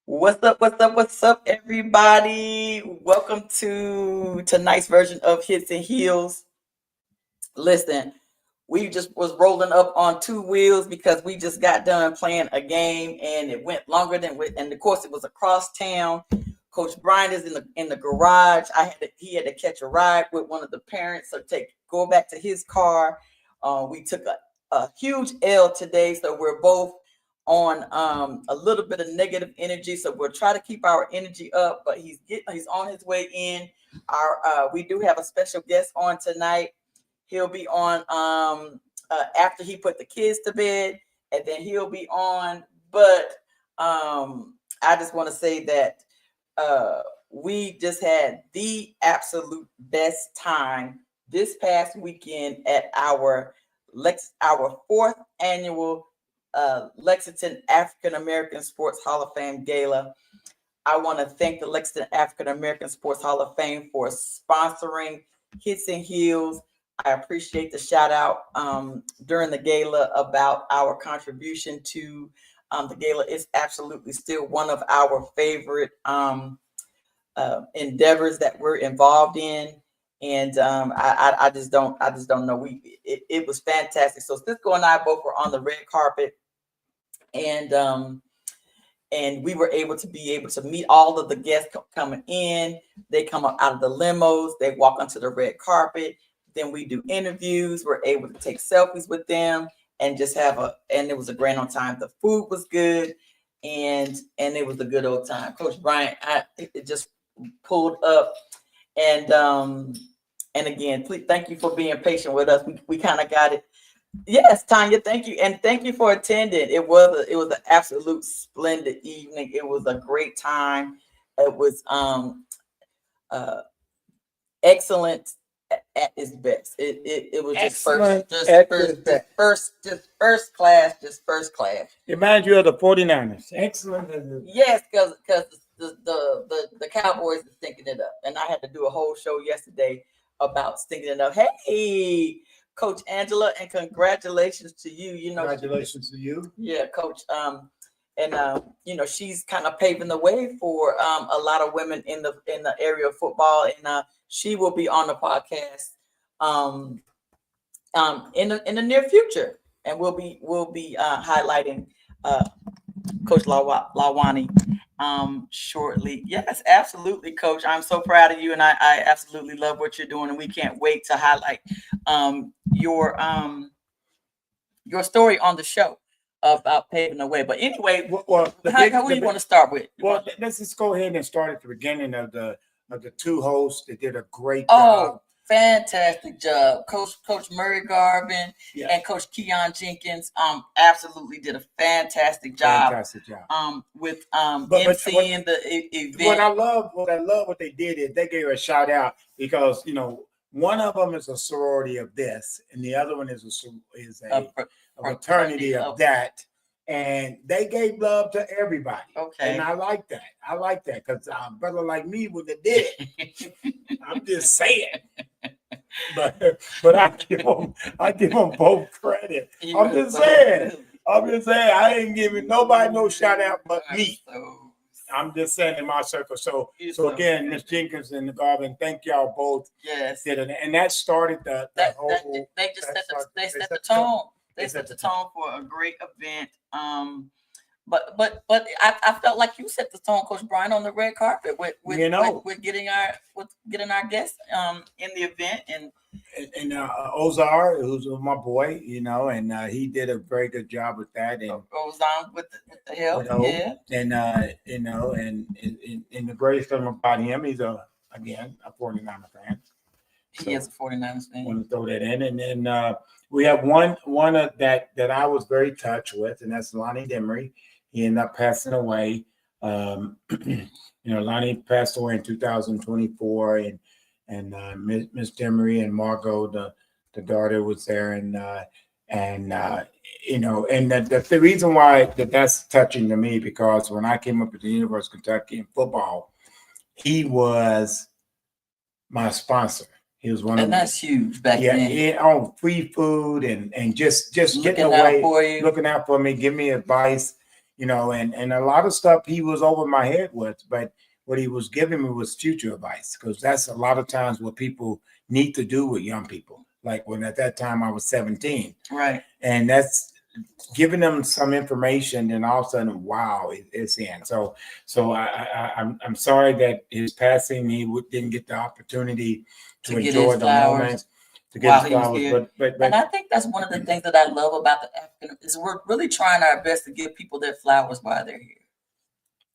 What's up? What's up? What's up, everybody? Welcome to tonight's version of Hits and Heels. Listen, we just was rolling up on two wheels because we just got done playing a game and it went longer than and of course it was across town. Coach Bryant is in the garage. He had to catch a ride with one of the parents, so go back to his car. We took a huge L today, so we're both on a little bit of negative energy. So we'll try to keep our energy up, but he's on his way in. We do have a special guest on tonight. He'll be on after he put the kids to bed, and then he'll be on. But I just want to say that we just had the absolute best time this past weekend at our fourth annual Lexington African American Sports Hall of Fame Gala. I want to thank the Lexington African American Sports Hall of Fame for sponsoring Hits and Heels. I appreciate the shout out during the gala about our contribution to the gala. It's absolutely still one of our favorite endeavors that we're involved in. And I just don't know. It was fantastic. So Cisco and I both were on the red carpet, and we were able to meet all of the guests coming in. They come up out of the limos, they walk onto the red carpet. Then we do interviews. We're able to take selfies with them and just and it was a grand old time. The food was good, and it was a good old time. Coach Bryant, it just pulled up, and again, please thank you for being patient with us. We kind of got it. Yes, Tanya, thank you, and thank you for attending. It was an absolute splendid evening. It was a great time. It was excellent at its best. It was just first class. Remind you of the 49ers. Excellent. Yes, because the Cowboys are stinking it up, and I had to do a whole show yesterday about stinking it up. Hey, Coach Angela, and congratulations to you. Congratulations to you. Yeah, Coach. And she's kind of paving the way for a lot of women in the area of football, and she will be on the podcast in the near future, and we'll be highlighting Coach Lawani shortly. Yes, absolutely, Coach. I'm so proud of you, and I absolutely love what you're doing, and we can't wait to highlight your story on the show about paving the way. But anyway, who you want to start with? Let's just go ahead and start at the beginning of the two hosts. They did a great job. Fantastic job. Coach Murray Garvin and Coach Keon Jenkins absolutely did a fantastic job. With emceeing the event. What I love what they did is they gave a shout out because one of them is a sorority of this, and the other one is a fraternity of that. And they gave love to everybody. Okay. And I like that because a brother like me would have did it. I'm just saying. But I give them both credit. I'm just saying. I ain't giving nobody no shout out but me. I'm just saying in my circle. So again, Miss Jenkins and Garvin, thank y'all both. Yes. And that started the whole. They set the tone. They set the tone for a great event. But I felt like you set the tone, Coach Brian, on the red carpet with getting our guests in the event and Ozar, who's my boy, and he did a very good job with that. And Ozar with the help, yeah. And and the greatest thing about him, he's a 49er fan. He is a 49ers fan. I want to throw that in, and then we have one that I was very touched with, and that's Lonnie Demery. He ended up passing away. Lonnie passed away in 2024, and Miss Demery and Margot, the daughter, was there, and the reason why that's touching to me because when I came up at the University of Kentucky in football, he was my sponsor. He was one of them. And that's huge back then. Yeah, on free food and just getting away, looking out for me, giving me advice. and a lot of stuff he was over my head with, but what he was giving me was future advice, because that's a lot of times what people need to do with young people. Like when at that time I was 17, right, and that's giving them some information, and all of a sudden, wow, it's in. So I'm sorry that his passing, he didn't get the opportunity to enjoy the moment, to get his flowers. But and I think that's one of the things that I love about the African is we're really trying our best to give people their flowers while they're here.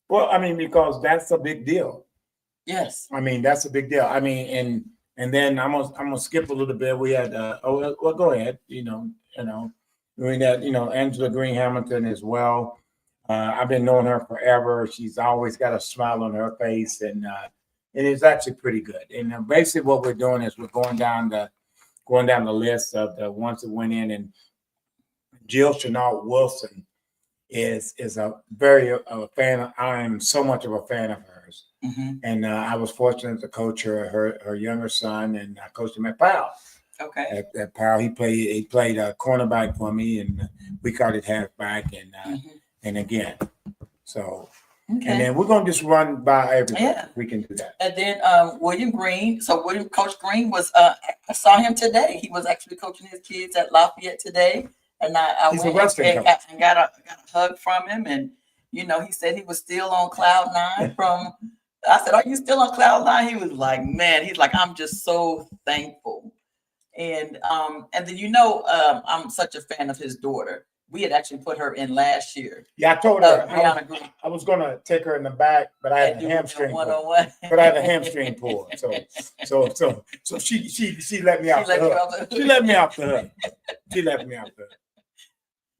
Well, I mean, because that's a big deal. Yes. I mean, that's a big deal. I mean, and then I'm gonna skip a little bit. We had go ahead. We had Angela Green Hamilton as well. I've been knowing her forever. She's always got a smile on her face, and it's actually pretty good. And basically, what we're doing is we're going down the list of the ones that went in, and Jill Chenault Wilson is a very fan. I am so much of a fan of hers, and I was fortunate to coach her younger son, and I coached him at Powell. Okay. At Powell, he played a cornerback for me, and we called it halfback, and again, so. Okay. And then we're gonna just run by everybody. Yeah. We can do that. And then William Green. So Coach Green was. I saw him today. He was actually coaching his kids at Lafayette today. And I He's went and got a hug from him, and he said he was still on cloud 9 from. I said, "Are you still on cloud 9?" He was like, "Man," he's like, "I'm just so thankful." And then I'm such a fan of his daughter. We had actually put her in last year. Yeah, I told her I was gonna take her in the back, but I had a hamstring pull. But I had a hamstring pull. So she let me off the hook. She let me off the hook. She let me off the hook.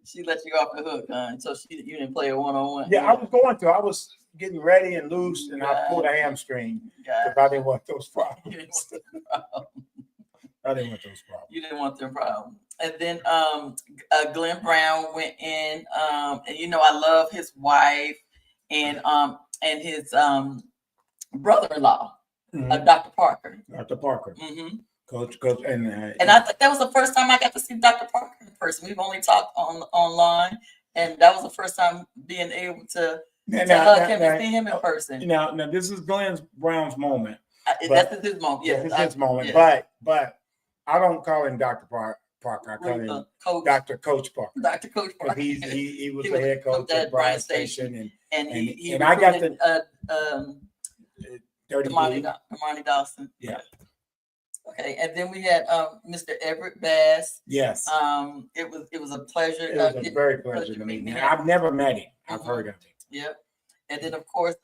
She let you off the hook, huh? So you didn't play a one-on-one. Yeah, I was going to. I was getting ready and loose, and I pulled a hamstring because I didn't want those problems. I didn't want those problems. You didn't want them problems. And then Glenn Brown went in, and I love his wife and his brother-in-law, Dr. Parker. Dr. Parker. Mm-hmm. Coach, and I think that was the first time I got to see Dr. Parker in person. We've only talked online, and that was the first time being able to hug him and see him in person. Now this is Glenn Brown's moment. That's his moment. Yes, it's his moment. Yes. But I don't call him Dr. Parker. I call him Dr. Coach Parker. Dr. Coach Parker. He was the head coach at Bryant Station, and I got the Damani Dawson. Yeah. Okay, and then we had Mr. Everett Bass. Yes. It was a pleasure. It was a very pleasure to meet him. I've never met him. I've heard of him. Yep. And then of course,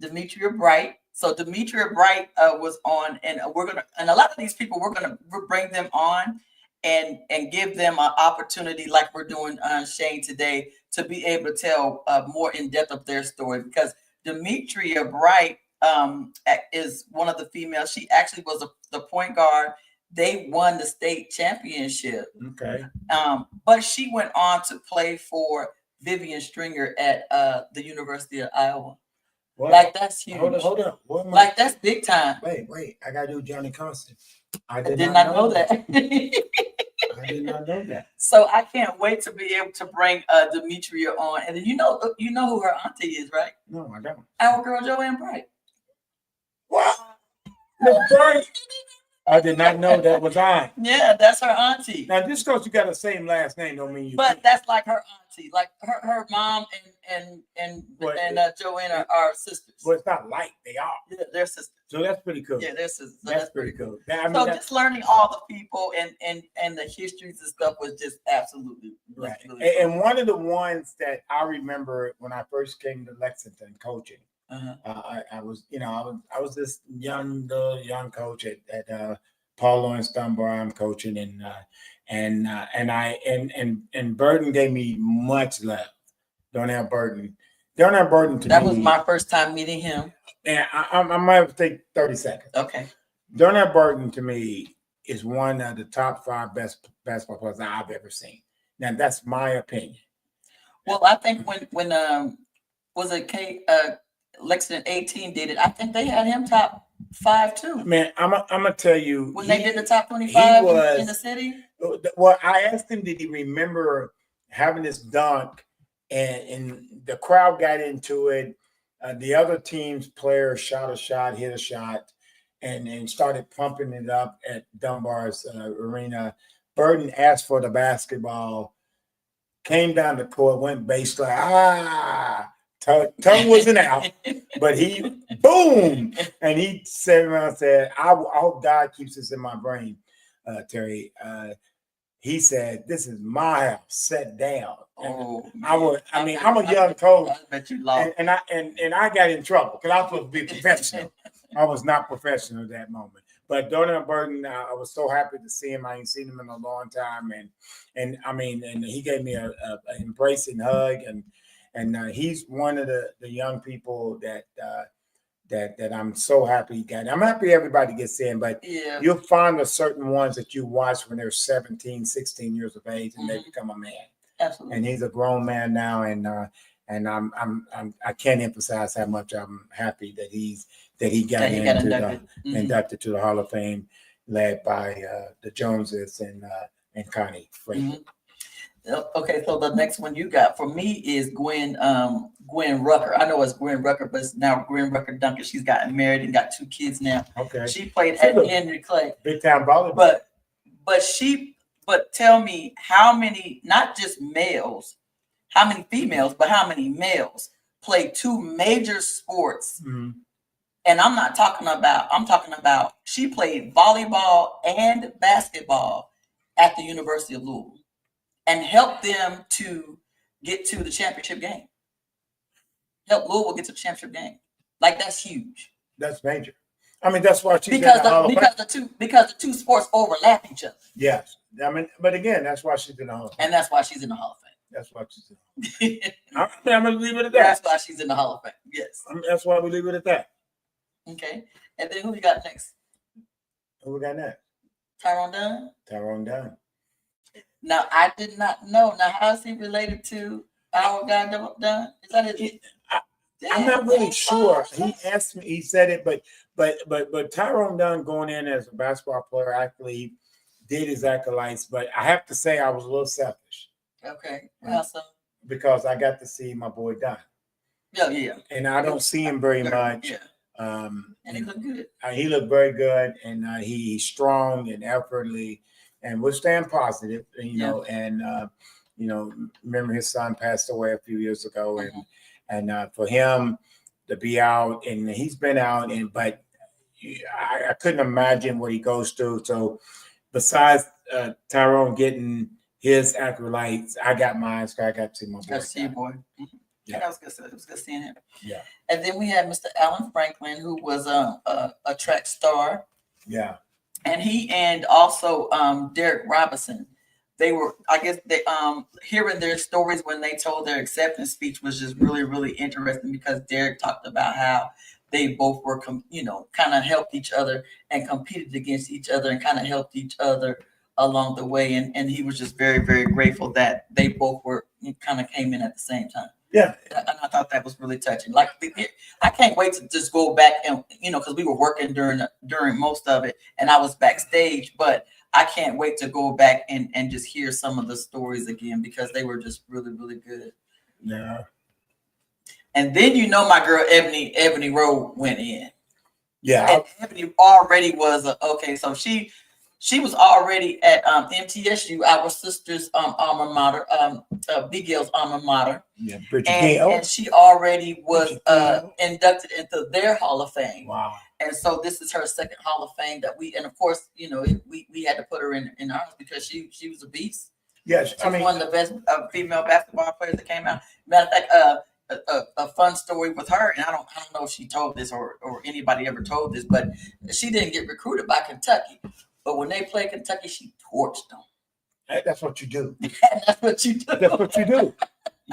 Demetria Bright. So Demetria Bright was on, and a lot of these people we're gonna bring them on and give them an opportunity, like we're doing Shane today, to be able to tell more in depth of their story, because Demetria Bright is one of the females. She actually was the point guard. They won the state championship. Okay. But she went on to play for Vivian Stringer at the University of Iowa. What? Like, that's huge. Hold up. Like, that's big time. Wait. I gotta do Johnny Constant. I did not know that. I did not know that. So I can't wait to be able to bring Demetria on. And then you know who her auntie is, right? No, I don't. Our girl Joanne Bright. What? Bright. I did not know that was on. Yeah, that's her auntie. Now, just because you got the same last name don't mean you. But that's like her auntie. Like her mom and Joanne are sisters. Well, it's not like they are. Yeah, they're sisters. So that's pretty cool. Yeah, they're sisters. So that's pretty cool. Just learning all the people and the histories and stuff was just absolutely right. And one of the ones that I remember when I first came to Lexington coaching. I was this young coach at Paul Lawrence Dunbar. I'm coaching, and Burton gave me much love. Darnell Burton to me. That was my first time meeting him. And I might have to take 30 seconds. Okay. Darnell Burton to me is one of the top 5 best basketball players I've ever seen. Now that's my opinion. Well, I think when was it Lexington 18 did it, I think they had him top 5 too. Man, I'm gonna tell you, when they did the top 25 in the city. Well, I asked him, did he remember having this dunk, and the crowd got into it. The other team's players shot a shot, hit a shot, and started pumping it up at Dunbar's arena. Burton asked for the basketball, came down the court, went baseline. Tongue wasn't out, but he boom, and he said around said, I hope God keeps this in my brain, Terry. He said, "This is my house. Sit down." Oh, I mean, I'm a young coach. I bet you lost. And I got in trouble because I was supposed to be professional. I was not professional at that moment. But Donald Burton, I was so happy to see him. I ain't seen him in a long time, and I mean, and he gave me an embracing hug, and he's one of the young people that I'm so happy he got. I'm happy everybody gets in, but you'll find the certain ones that you watch when they're 17, 16 years of age, and they become a man. Absolutely. And he's a grown man now, and I can't emphasize how much I'm happy that he got inducted to the Hall of Fame, led by the Joneses and Connie Frazier. Okay, so the next one you got for me is Gwen Rucker. I know it's Gwen Rucker, but it's now Gwen Rucker Duncan. She's gotten married and got 2 kids now. Okay. She played at Henry Clay. Big time volleyball. But tell me how many, not just males, how many females, but how many males play 2 major sports. Mm-hmm. And I'm talking about she played volleyball and basketball at the University of Louisville and helped them to get to the championship game. Help Louisville get to the championship game. Like, that's huge. That's major. I mean, that's why she's because the two sports overlap each other. Yes. I mean, but again, that's why she's in the Hall of Fame. And that's why she's in the Hall of Fame. That's why she's in the Hall of Fame. I'm going to leave it at that. That's why she's in the Hall of Fame. Yes. That's why we leave it at that. Okay. And then who you got next? Who we got next? Tyrone Dunn? Tyrone Dunn. Now, I did not know. Now, how is he related to our guy Dunn? Is that his? I'm not really sure. He asked me, he said it, but Tyrone Dunn going in as a basketball player actually did his acolytes, but I have to say I was a little selfish. Okay. Awesome. Because I got to see my boy Dunn. Yeah. And I don't see him very much. Yeah. And he looked good. He looked very good, and he's strong and effortlessly, and we're staying positive, you know, and remember his son passed away a few years ago, and for him to be out, and he's been out, but I couldn't imagine what he goes through. So besides Tyrone getting his acolytes, I got mine, so I got to see my boy. Got to see your boy. Yeah, it was good seeing him. Yeah. And then we had Mr. Alan Franklin, who was a track star. Yeah. And he and also Derek Robinson. They were, I guess, they hearing their stories when they told their acceptance speech was just really, really interesting, because Derek talked about how they both were, kind of helped each other and competed against each other and kind of helped each other along the way. And he was just very, very grateful that they both were kind of came in at the same time. Yeah. And I thought that was really touching. Like, I can't wait to just go back and, because we were working during most of it and I was backstage, but I can't wait to go back and just hear some of the stories again, because they were just really, really good. Yeah. And then, my girl, Ebony Rowe went in. Yeah. And Ebony already was so she was already at MTSU, our sister's alma mater, Bigale's alma mater. Yeah, Bridget Gale. And she already was inducted into their Hall of Fame. Wow. And so this is her second Hall of Fame and of course, we had to put her in ours because she was a beast. Yes, She's one of the best female basketball players that came out. Matter of fact, a fun story with her, and I don't know if she told this or anybody ever told this, but she didn't get recruited by Kentucky. But when they played Kentucky, she torched them. That's what you do. That's what you do. That's what you do.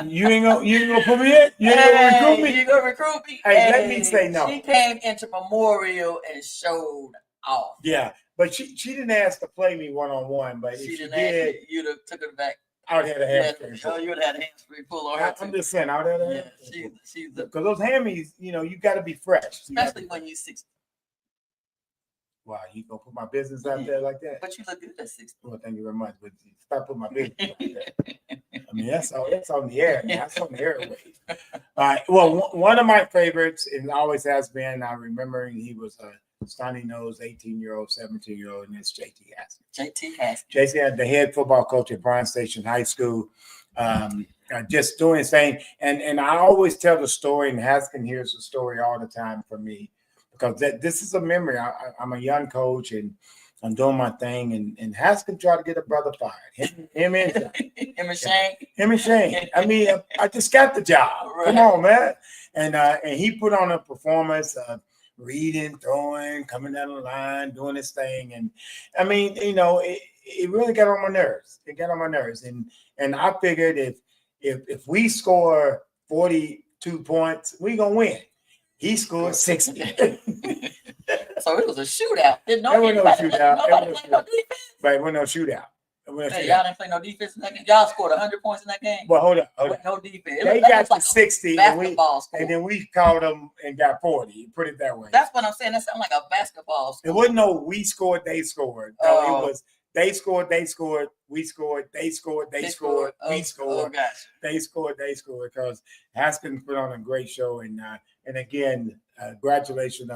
You ain't gonna put me in. You ain't gonna recruit me. You gonna recruit me? Hey, let me say no. She came into Memorial and showed off. Yeah, but she didn't ask to play me one-on-one. But if she did, you'd have took it back. I would have had a hamstring. Oh, you would have had a hamstring pull on her. I'm just saying, I would have had a hamstring. Because those hammies, you got to be fresh. Especially when you're 60. Wow, you gonna put my business out there like that? But you look good at 60. Well, thank you very much. But stop putting my business out there. I mean, that's on the air. That's on the airwaves. All right. Well, one of my favorites, and always has been, I remember he was a Sonny Nose 18-year-old, 17-year-old, and it's JT Haskins. JT Haskins. JT, the head football coach at Bryant Station High School, just doing his thing. And I always tell the story, and Haskins hears the story all the time for me, because this is a memory. I'm a young coach, and I'm doing my thing, and Haskins tried to get a brother fired. Him and Shane. I mean, I just got the job. Right. Come on, man. And he put on a performance of reading, throwing, coming down the line, doing his thing. And I mean, it really got on my nerves. It got on my nerves. And I figured if we score 42 points, we gonna win. He scored 60. So it was a shootout. There was no shootout. Right, no shootout. Hey, y'all didn't play no defense in that game. Y'all scored 100 points in that game. Well, hold up. No defense. They got like 60, and then we called them and got 40. Put it that way. That's what I'm saying. That sounds like a basketball score. It wasn't no we scored, they scored. No, it was they scored, we scored, they scored, we scored, they scored, they scored. Because Haskins put on a great show, and again, congratulations.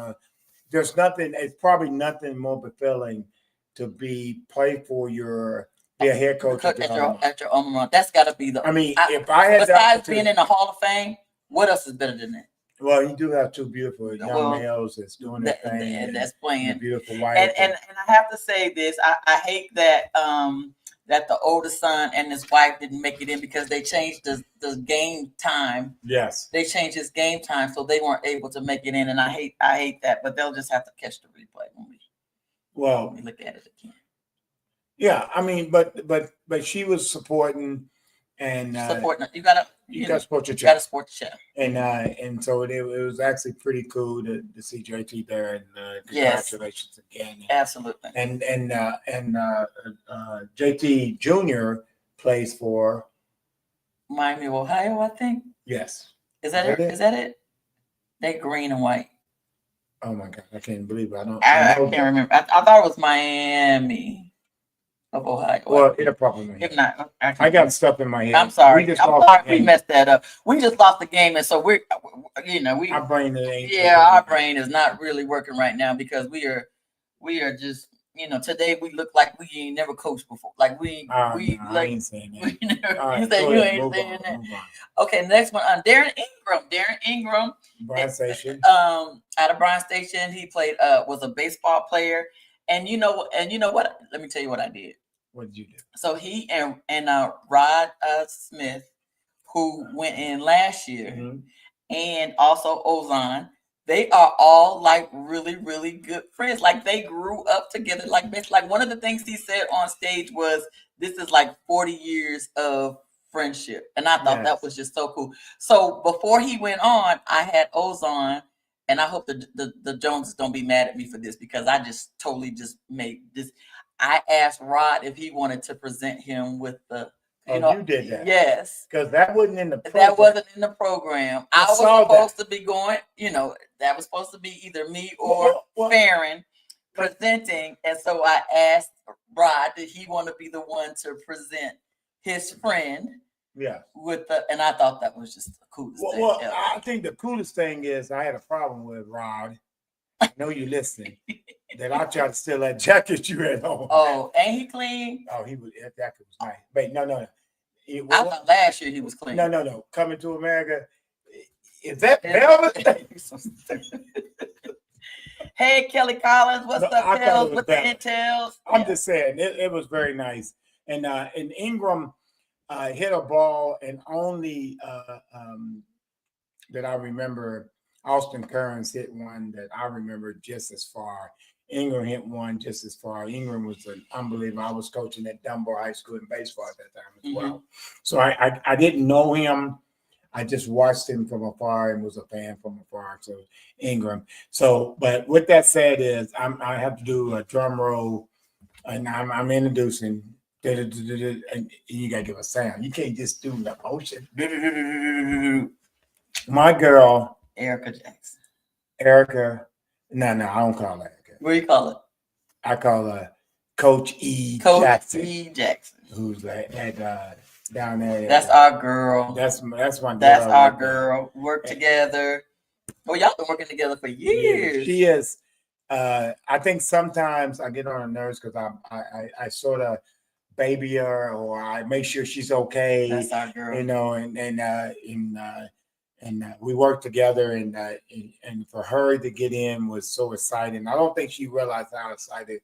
There's nothing. It's probably nothing more fulfilling to be a head coach at your alma mater. That's got to be the. I mean, if I had besides being in the Hall of Fame, what else is better than that? Well, you do have two beautiful young males that's doing their thing, and that's playing. Beautiful wife. And I have to say this. I hate that that the oldest son and his wife didn't make it in because they changed the game time. Yes, they changed his game time, so they weren't able to make it in. And I hate that, but they'll just have to catch the replay when we look at it again. Yeah, I mean, but she was supporting and supporting. You gotta support your child. You gotta support the child. And so it was actually pretty cool to see JT there, and congratulations again. Absolutely. And JT Jr. plays for Miami of Ohio, I think. Yes. Is that it? Is that it? They're green and white. Oh my God, I can't believe it. I can't remember. I thought it was Miami of Ohio. Well, it'll probably. If not, I got stuff in my head. I'm sorry. We messed that up. We just lost the game, and so our brain is not really working right now because we are just today we look like we ain't never coached before. Like I ain't saying that. You ain't saying that. Okay, next one on Darren Ingram. Bryant Station. Out of Bryant Station, he played. Was a baseball player. And you know what? Let me tell you what I did. What did you do? So he and Rod Smith, who went in last year, and also Ozon, they are all like really, really good friends. Like they grew up together. Like one of the things he said on stage was, "This is like 40 years of friendship," and I thought that was just so cool. So before he went on, I had Ozon. And I hope the Joneses don't be mad at me for this because I just totally just made this. I asked Rod if he wanted to present him with the. You did that. Yes. Because that wasn't in the program. That wasn't in the program. I was supposed to be going, that was supposed to be either me or Farron presenting. And so I asked Rod, did he want to be the one to present his friend? Yeah. And I thought that was just the coolest thing. Well, I think the coolest thing is I had a problem with Rod. I know you're listening. That I tried to steal that jacket you had on. Oh, ain't he clean? Oh, that jacket was nice. Wait, no. I thought last year he was clean. No. Coming to America. Is that velvet? Hey, Kelly Collins, what's up, Kelly? With the intels? I'm just saying, it was very nice. And Ingram hit a ball, and only that I remember, Austin Kearns hit one that I remember just as far. Ingram hit one just as far. Ingram was an unbelievable. I was coaching at Dunbar High School in baseball at that time as well. So I didn't know him. I just watched him from afar and was a fan from afar. So Ingram. So, but with that said, I have to do a drum roll, and I'm introducing. And you gotta give a sound. You can't just do the motion. My girl, Erica Jackson. Erica. No, I don't call her Erica. What do you call it? I call her Coach E. Coach Jackson, E. Jackson, who's at down there. That's our girl. That's my girl. That's our right girl. Work together. Oh, y'all been working together for years. She is. I think sometimes I get on her nerves because I sort of baby her, or I make sure she's okay. That's our girl. You know, and we worked together, and for her to get in was so exciting. I don't think she realized how excited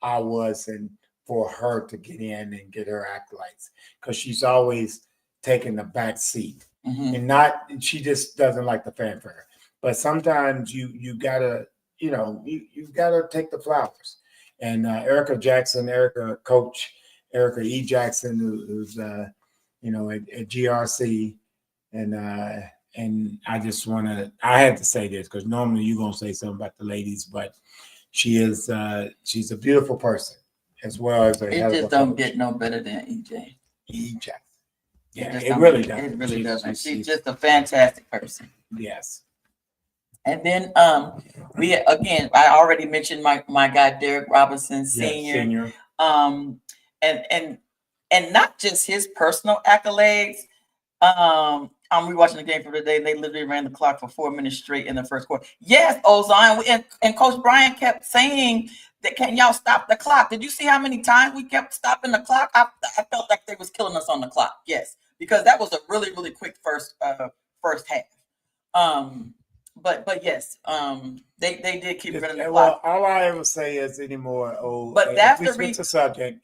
I was, and for her to get in and get her accolades, because she's always taking the back seat, and she just doesn't like the fanfare. But sometimes you gotta, you gotta take the flowers. And Coach Erica E. Jackson, who's at GRC, and I just I had to say this because normally you're gonna say something about the ladies, but she's a beautiful person as well as a it just don't get no better than EJ. E. Jackson. Yeah, it really does. It really doesn't. She's just a fantastic person. Yes. And then I already mentioned my guy Derek Robinson Sr. And not just his personal accolades. I'm rewatching the game for today. They literally ran the clock for 4 minutes straight in the first quarter. Yes, Ozone, and Coach Bryant kept saying that, can y'all stop the clock? Did you see how many times we kept stopping the clock? I felt like they was killing us on the clock. Yes, because that was a really, really quick first half. But yes, they did keep running the clock. All I ever say is anymore. But that's the reason. Subject,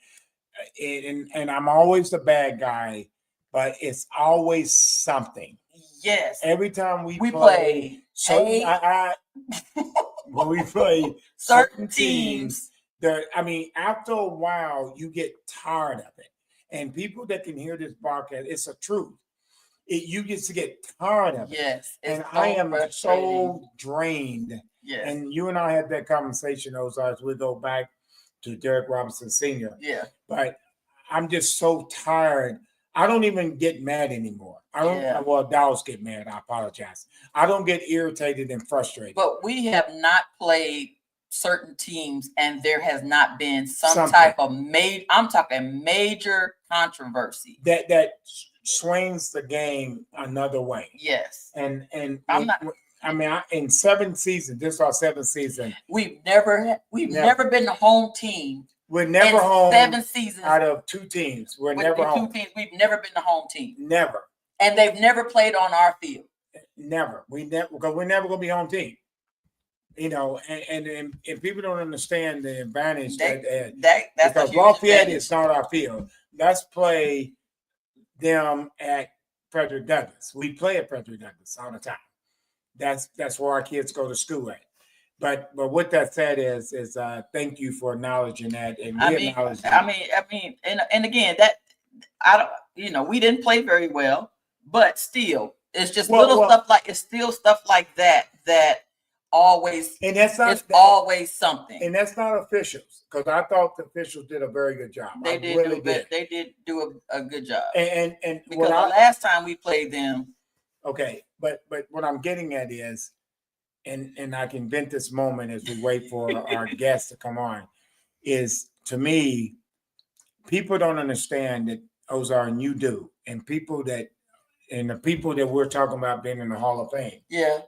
and I'm always the bad guy, but it's always something. Yes. Every time we play when we play certain teams, after a while, you get tired of it, and people that can hear this podcast, it's a truth. You get to get tired of it. Yes. And I am so drained. Yes. And you and I had that conversation, Ozarks. We go back to Derek Robinson Sr. Yeah. But I'm just so tired. I don't even get mad anymore. Well, Dallas get mad. I apologize. I don't get irritated and frustrated. But we have not played certain teams, and there has not been some type of major controversy that swings the game another way. Yes. And in 7 seasons, this is our 7th season. We've never been the home team. We're never home 7 seasons out of 2 teams. We're never home. 2 teams. We've never been the home team. Never. And they've never played on our field. Never. Because we're never gonna be home team. And people don't understand the advantage that's because Lafayette is not our field. Let's play them at Frederick Douglass. We play at Frederick Douglass all the time. That's where our kids go to school at. But with that said, is thank you for acknowledging that, and acknowledge that. And again, that I don't, we didn't play very well, but still, it's just stuff like that always, and that's not always something. And that's not officials, because I thought the officials did a very good job. They did do a good job. And because the last time we played them. Okay, but what I'm getting at is, and I can vent this moment as we wait for our guests to come on, is, to me, people don't understand that Ozar, and you do, and the people that we're talking about being in the Hall of Fame,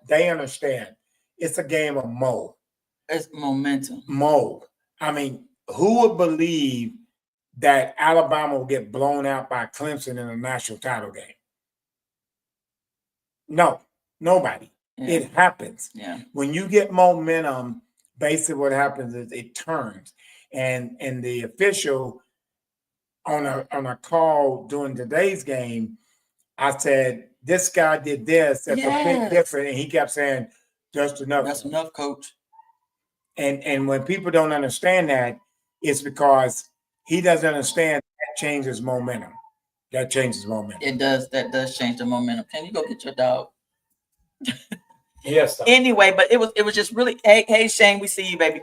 they understand. It's a game of mo. It's momentum. Mo. Who would believe that Alabama will get blown out by Clemson in a national title game? No, nobody. Yeah. It happens. Yeah. When you get momentum, basically what happens is it turns. And the official on a call during today's game, I said, this guy did this. That's a bit different. And he kept saying, just enough. That's enough, coach. And when people don't understand that, it's because he doesn't understand that changes momentum. That changes momentum. It does. That does change the momentum. Can you go get your dog? Yes. Anyway, but it was just really, hey Shane, we see you, baby.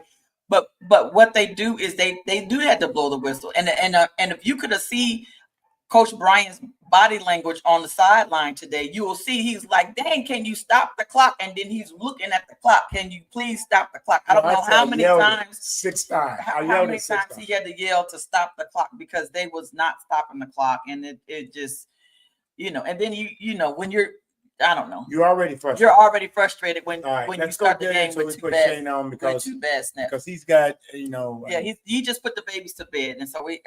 But what they do is they do have to blow the whistle. And if you could have seen Coach Bryant's body language on the sideline today, you will see he's like, dang, can you stop the clock? And then he's looking at the clock. Can you please stop the clock? I don't know how many times. 6 times. How many times he had to yell to stop the clock because they was not stopping the clock. And it just, and then you know, when you're, I don't know. You're already frustrated. You're already frustrated when you start start the game with two bad snaps. Because he's got, he just put the babies to bed, and so we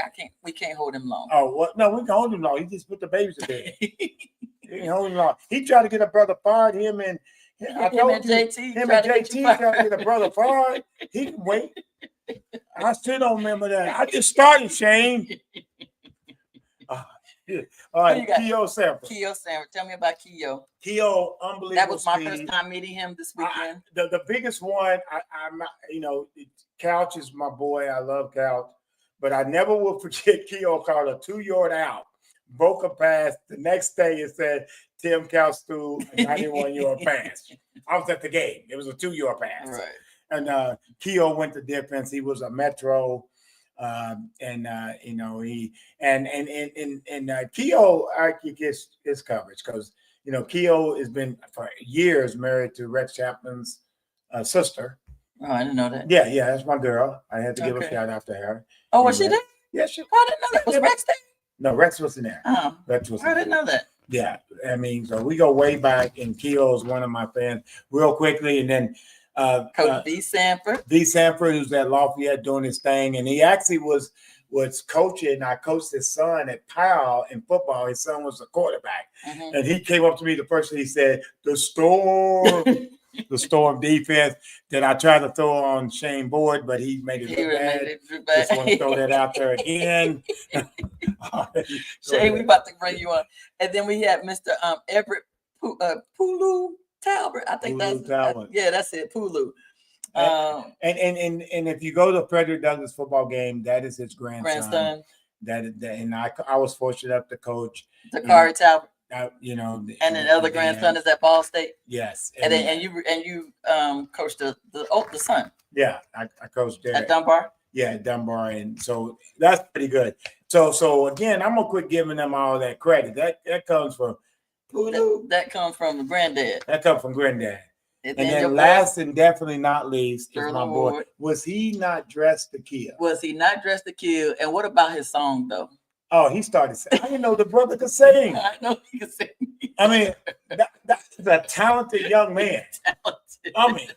can't hold him long. Oh, well, no, we can hold him long. He just put the babies to bed. He can hold him long. He tried to get a brother fired. Him and JT tried to get a brother fired. He can wait. I still don't remember that. I just started, Shane. All right, Keo Sanford. Tell me about Keo. Keo, unbelievable. That was my first time meeting him this weekend. The biggest one, I'm Couch is my boy. I love Couch, but I never will forget Keo called a 2-yard out, broke a pass. The next day it said Tim Couch threw a 91-yard pass. I was at the game. It was a 2-yard pass. Right. And Keo went to defense. He was a Metro. Keo actually gets his coverage because Keo has been for years married to Rex Chapman's sister. Oh, I didn't know that. Yeah, that's my girl. I had to give a shout out to her. Oh, was she there? Yeah, she. I didn't know that. Was Rex there? No, Rex wasn't there. Oh, Rex wasn't. I didn't know that. Yeah, I mean, so we go way back, and Keo is one of my fans. Real quickly, and then. Coach V. Sanford, who's at Lafayette doing his thing, and he actually was coaching. I coached his son at Powell in football. His son was a quarterback, and he came up to me the first thing he said, "The Storm, the Storm defense." That I tried to throw on Shane Boyd, but he made it look bad. Just want to throw that out there again. Shane, we about to bring you on, and then we have Mr. Everett Pulu Talbot. I think that's it. Pulu. And if you go to Frederick Douglass football game, that is his grandson. And I was fortunate enough to coach Dakari Talbot. And the other grandson is at Ball State. Yes. And you coached the son. Yeah, I coached there at Dunbar. Yeah, at Dunbar, and so that's pretty good. So again, I'm gonna quit giving them all that credit. That comes from. That comes from the granddad. That comes from granddad. And then last and definitely not least is my boy. Was he not dressed to kill? And what about his song though? Oh, he started singing. I didn't know the brother could sing. I know he could sing. I mean, that's a talented young man. I mean,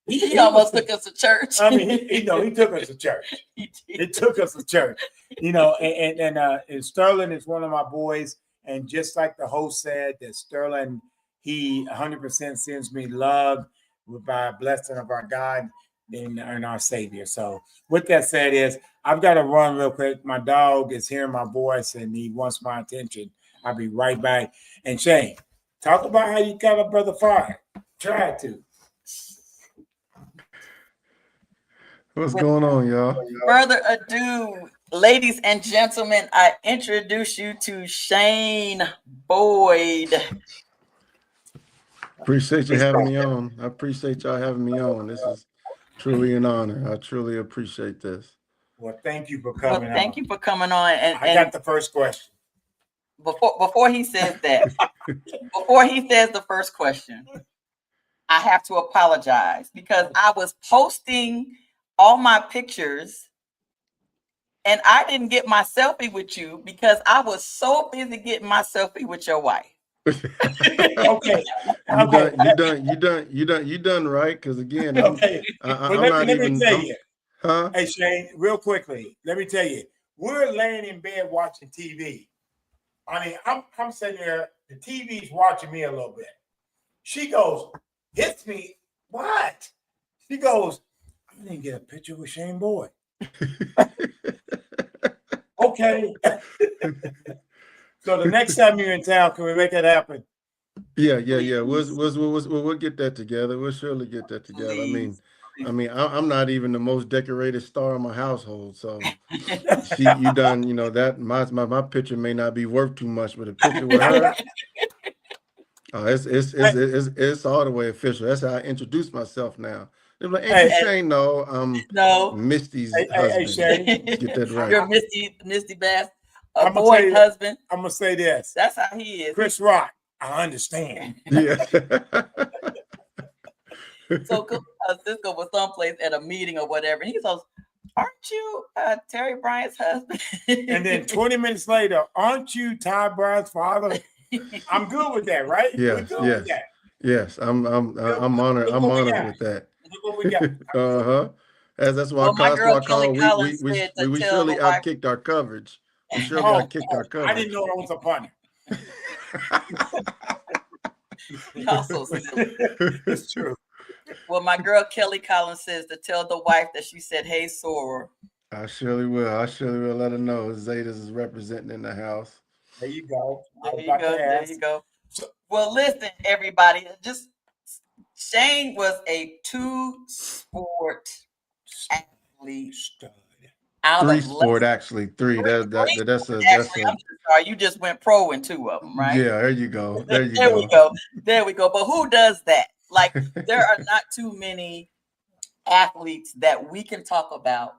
he almost took us to church. I mean, he took us to church. It took us to church. And Sterling is one of my boys. And just like the host said, that Sterling, he 100% sends me love by a blessing of our God and our Savior. So with that said I've got to run real quick. My dog is hearing my voice and he wants my attention. I'll be right back. And Shane, talk about how you got a brother fired. Try to. What's going on, y'all? Further ado, ladies and gentlemen, I introduce you to Shane Boyd. Appreciate you having me on. I appreciate y'all having me on. This is truly an honor. I truly appreciate this. Well, thank you for coming on. Thank you for coming on. And I got the first question. Before he says that, before he says the first question, I have to apologize because I was posting all my pictures and I didn't get my selfie with you because I was so busy getting my selfie with your wife. Okay. You done right. Because again, let me tell you. Hey Shane, real quickly, let me tell you, we're laying in bed watching TV. I mean, I'm sitting there, the TV's watching me a little bit. She goes, hits me. What? She goes, I didn't get a picture with Shane Boyd. Okay. So the next time you're in town, can we make that happen? Yeah. We'll get that together. We'll surely get that together. Please. I mean, I'm not even the most decorated star in my household, so you done. That my picture may not be worth too much, but a picture with her, it's all the way official. That's how I introduce myself now. They're like, Shane, no, no, Misty's husband. Hey, Shane. Get that right. You're Misty Bass. a I'ma boy tell you- husband. I'm gonna say this. That's how he is. Chris Rock, I understand. Yeah. So Cisco was someplace at a meeting or whatever, and he goes, "Aren't you Terri Bryant's husband?" And then 20 minutes later, aren't you Ty Bryant's father? I'm good with that, right? We're Yes, good with yes, that. yes. I'm honored. Look I'm what we honored got. with that. Look what we got. Uh-huh. That's why I Well, my call. That's girl why I Kelly call. Collins said to We tell surely the wife. outkicked our coverage. We surely Oh, outkicked our I didn't coverage. know I was a punter. Y'all so silly. It's true. Well, my girl Kelly Collins says to tell the wife that she said, "Hey, Sora." I surely will. I surely will let her know Zetas is representing in the house. There you go. There you go. There you go. So, Well, listen, everybody. Just Shane was a two-sport athlete stud. out Three of sport, actually. Three. That's Actually, a I'm so sorry. You just went pro in two of them, right? yeah. There you go. There you There go. we go. There we go. But who does that? Like, there are not too many athletes that we can talk about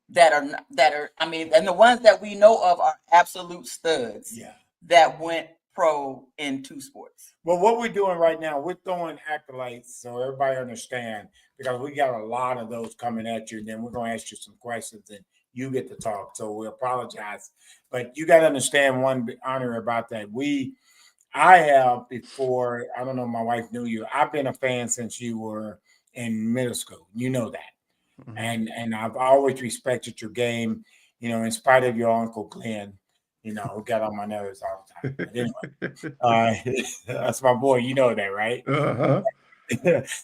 that are. I mean, and the ones that we know of are absolute studs. Yeah. That went pro in two sports. Well, what we're doing right now, we're throwing acolytes so everybody understand, because we got a lot of those coming at you. And then we're going to ask you some questions and you get to talk. So we apologize. But you got to understand one honor about that. I have before, I don't know, my wife knew you. I've been a fan since you were in middle school. You know that. Mhm. And I've always respected your game, in spite of your Uncle Glenn, who got on my nerves all the time. But anyway, that's my boy. You know that, right? Uh-huh.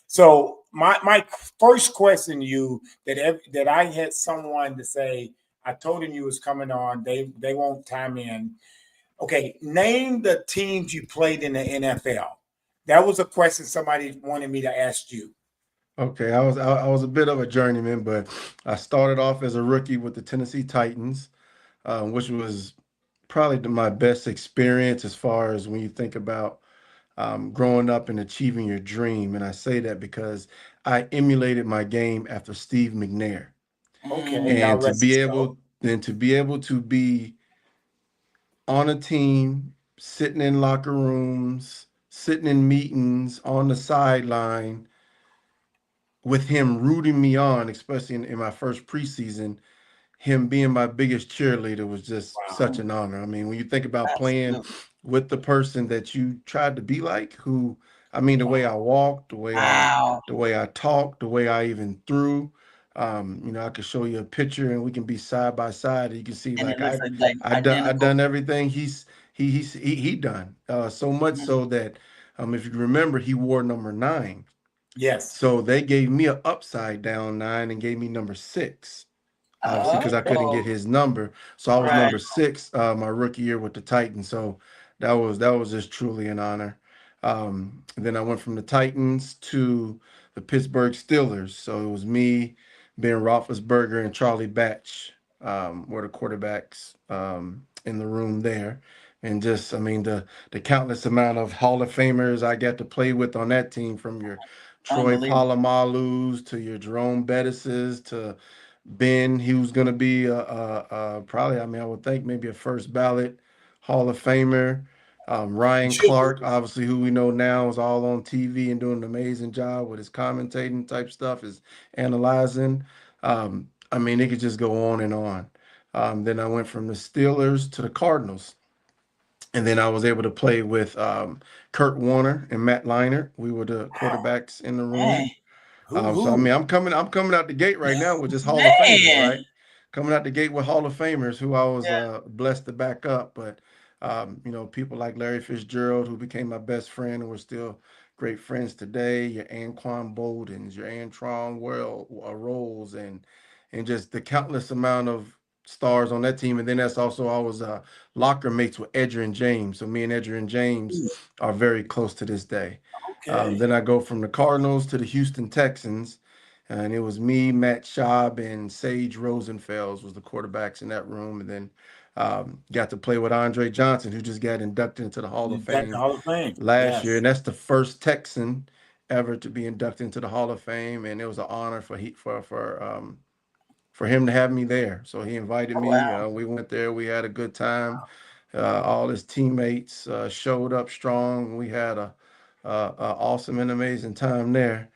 So my first question to you that I had someone to say, I told him you was coming on. They won't time in. Okay, name the teams you played in the NFL. That was a question somebody wanted me to ask you. Okay, I was a bit of a journeyman, but I started off as a rookie with the Tennessee Titans, which was probably my best experience as far as when you think about growing up and achieving your dream. And I say that because I emulated my game after Steve McNair, Okay, now and to let's be go. able to be on a team, sitting in locker rooms, sitting in meetings on the sideline with him rooting me on, especially in my first preseason, him being my biggest cheerleader was just such Wow. an honor. I mean, when you think about playing Absolutely. with the person that you tried to be like, who, I mean, the way I walked, Wow. the way I talked, the way I even threw, I could show you a picture and we can be side by side. And you can see And it like looks like I identical. done everything he done. So much so that if you remember, he wore number 9. Yes. So they gave me an upside down 9 and gave me number 6, obviously, because I couldn't Oh, get his number. So I was right. number 6 my rookie year with the Titans. So that was just truly an honor. Then I went from the Titans to the Pittsburgh Steelers. So it was me, Ben Roethlisberger, and Charlie Batch were the quarterbacks in the room there. And just, I mean, the countless amount of Hall of Famers I got to play with on that team, from your Troy Unbelievable. Polamalu's to your Jerome Bettis's to Ben, he was going to be probably, I mean, I would think maybe a first ballot Hall of Famer. Ryan Should Clark, be. obviously, who we know now is all on TV and doing an amazing job with his commentating type stuff, his analyzing. I mean, it could just go on and on. Then I went from the Steelers to the Cardinals. And then I was able to play with Kurt Warner and Matt Leinart. We were the quarterbacks in the Man, room. So I Who? mean, I'm coming out the gate right now with just Hall of Famers, man. right? Coming out the gate with Hall of Famers who I was Yeah, blessed to back up. But people like Larry Fitzgerald, who became my best friend, and we're still great friends today. Your Anquan Boldens, your Antron Rolls, and just the countless amount of stars on that team. And then that's also I was locker mates with Edgerrin James. So me and Edgerrin James are very close to this day. Okay. Then I go from the Cardinals to the Houston Texans, and it was me, Matt Schaub, and Sage Rosenfels was the quarterbacks in that room. And then got to play with Andre Johnson, who just got inducted into the Hall of That's the Fame Hall of Fame. last year, Yes. and that's the first Texan ever to be inducted into the Hall of Fame. And it was an honor for for him to have me there. So he invited Oh, me. wow. We went there. We had a good time. All his teammates showed up strong. We had a awesome and amazing time there.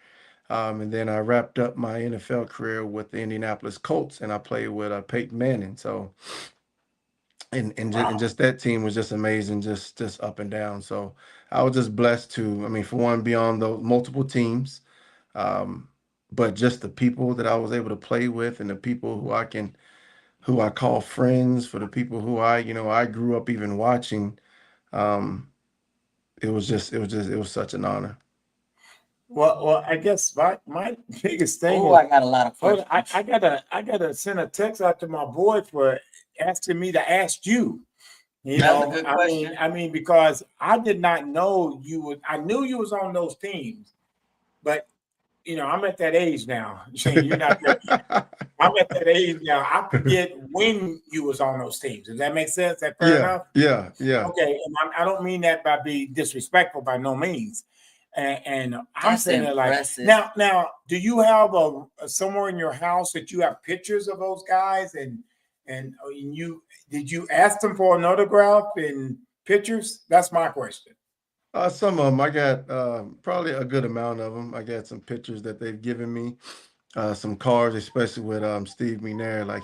And then I wrapped up my NFL career with the Indianapolis Colts, and I played with Peyton Manning. So, and Wow. just that team was just amazing, just up and down. So I was just blessed to, I mean, for one, be on those multiple teams, um, but just the people that I was able to play with, and the people who I call friends, for the people who I grew up even watching. Um, it was such an honor. Well, I guess my biggest thing Oh, is, I got a lot of hold on, questions. I gotta send a text out to my boy for asking me to ask you. That's a good question. Because I did not know you would. I knew you was on those teams, but I'm at that age now. Shane, you're not there yet. I'm at that age now. I forget when you was on those teams. Does that make sense? Is that fair Yeah, enough? yeah, yeah. Okay, and I don't mean that by being disrespectful by no means. And I'm That's saying that like impressive. now, do you have somewhere in your house that you have pictures of those guys and you did you ask them for an autograph and pictures? That's my question. Some of them I got probably a good amount of them. I got some pictures that they've given me, some cards, especially with Steve McNair. Like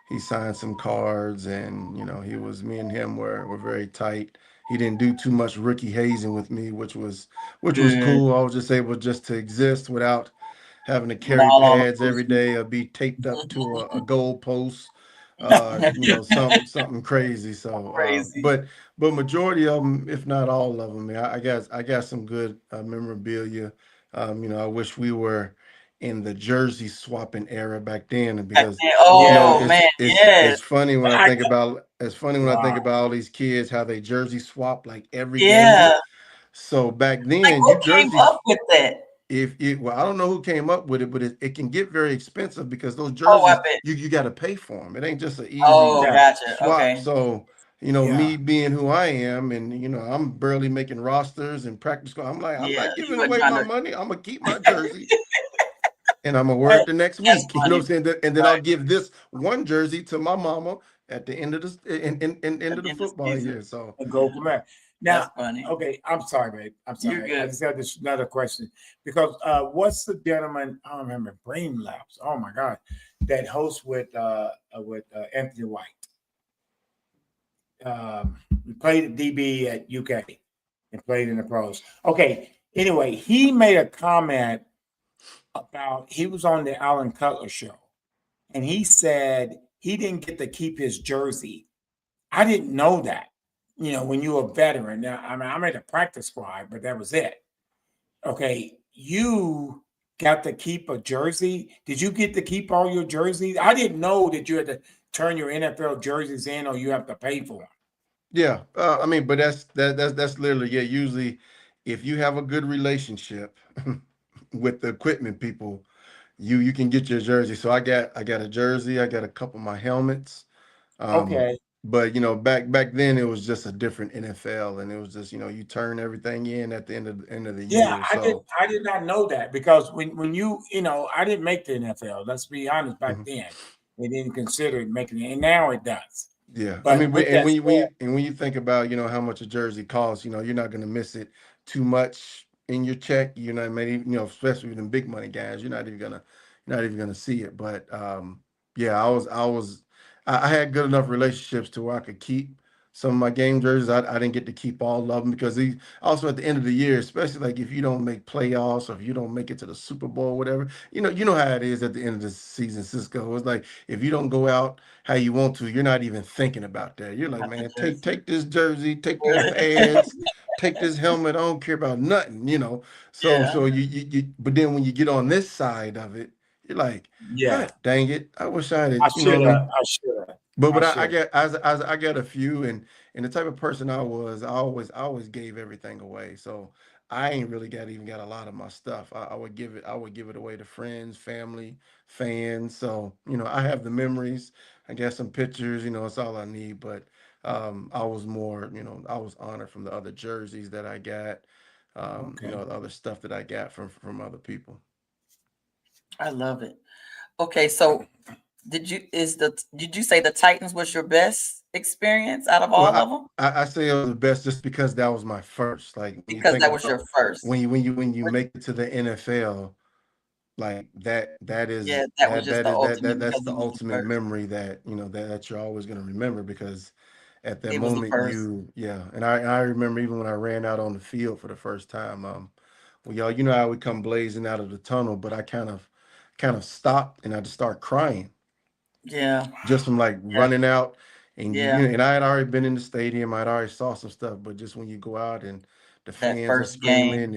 he signed some cards, and he was me and him were very tight. He didn't do too much rookie hazing with me, which was Good. cool. I was just able just to exist without having to With carry all on the pads every posters. day or be taped up to a goal post, something crazy. So, Crazy. but majority of them, if not all of them, man, I got some good memorabilia. I wish we were in the jersey swapping era back then, because Yeah. Oh man, yes. it's funny when I I think about it's funny when I think wow. about all these kids, how they jersey swap like every game. Yeah. So back Like then, who you came jerseys, up with that? if it well, I don't know who came up with it, but it can get very expensive, because those Oh, I jerseys, bet. you got to pay for them. It ain't just an easy Oh, Yeah. gotcha. swap. Okay. So, Yeah. me being who I am, and I'm barely making rosters and practice squad, I'm like, I'm Yeah. not You giving weren't away trying my to. money. I'm gonna keep my jersey, and I'm gonna wear Hey, it the next That's week. You know funny. what I'm saying? And then I'll Right. give this one jersey to my mama at the end of the end At of the the end of football season. year. So, and go from there. That's Now, funny. okay, I'm sorry, babe. I'm You're sorry. I good. just had this another question because what's the gentleman? I don't remember. Brain Labs. Oh my God, that hosts with Anthony White. He played at DB at UK and played in the pros. Okay. Anyway, he made a comment about he was on the Alan Cutler show and he said he didn't get to keep his jersey. I didn't know that. When you're a veteran, now I mean, I made a practice squad, but that was it. Okay, you got to keep a jersey. Did you get to keep all your jerseys? I didn't know that you had to turn your NFL jerseys in, or you have to pay for them. yeah, I mean, but that's literally, yeah. Usually, if you have a good relationship with the equipment people, you can get your jersey. So I got a jersey. I got a couple of my helmets. Um, Okay, but back then it was just a different NFL, and it was just you turn everything in at the end of the yeah, year. I did. So, I did not know that because when I didn't make the NFL. Let's be honest. Back mhm. then, they didn't consider making it, and now it does. Yeah, I But mean, with and that said, when you think about how much a jersey costs, you're not going to miss it too much in your check. You're not maybe especially with them big money guys, you're not even gonna see it. But yeah, I had good enough relationships to where I could keep some of my game jerseys. I didn't get to keep all of them, because also at the end of the year, especially like if you don't make playoffs or if you don't make it to the Super Bowl, whatever, you know how it is at the end of the season. Cisco, it's like if you don't go out how you want to, you're not even thinking about that. You're like, Not the man, take jersey. take this jersey, take these pads, take this helmet. I don't care about nothing. So Yeah. so but then when you get on this side of it, you're like, yeah, God dang it, I wish I I had, you know should what I have. mean? I should have. But I I should. get as I got a few, and the type of person I was, I always gave everything away. So I ain't really got a lot of my stuff. I would give it away to friends, family, fans. So I have the memories. I got some pictures. It's all I need. But I was more, I was honored from the other jerseys that I got. Okay. The other stuff that I got from other people. I love it. Okay, so did you say the Titans was your best experience out of all Well, of them? I say it was the best just because that was my first. Like when you Because think that was about your first. when you make it to the NFL, like that is Yeah, that was just the ultimate that's because the it was the ultimate first. memory that that you're always going to remember because at that It was the moment first. and I remember even when I ran out on the field for the first time. Well, y'all, you know how we come blazing out of the tunnel, but I kind of stopped and I just started crying Yeah, just from like yeah, running out and yeah. and I had already been in the stadium, I'd already saw some stuff, but just when you go out and the That fans are first game. screaming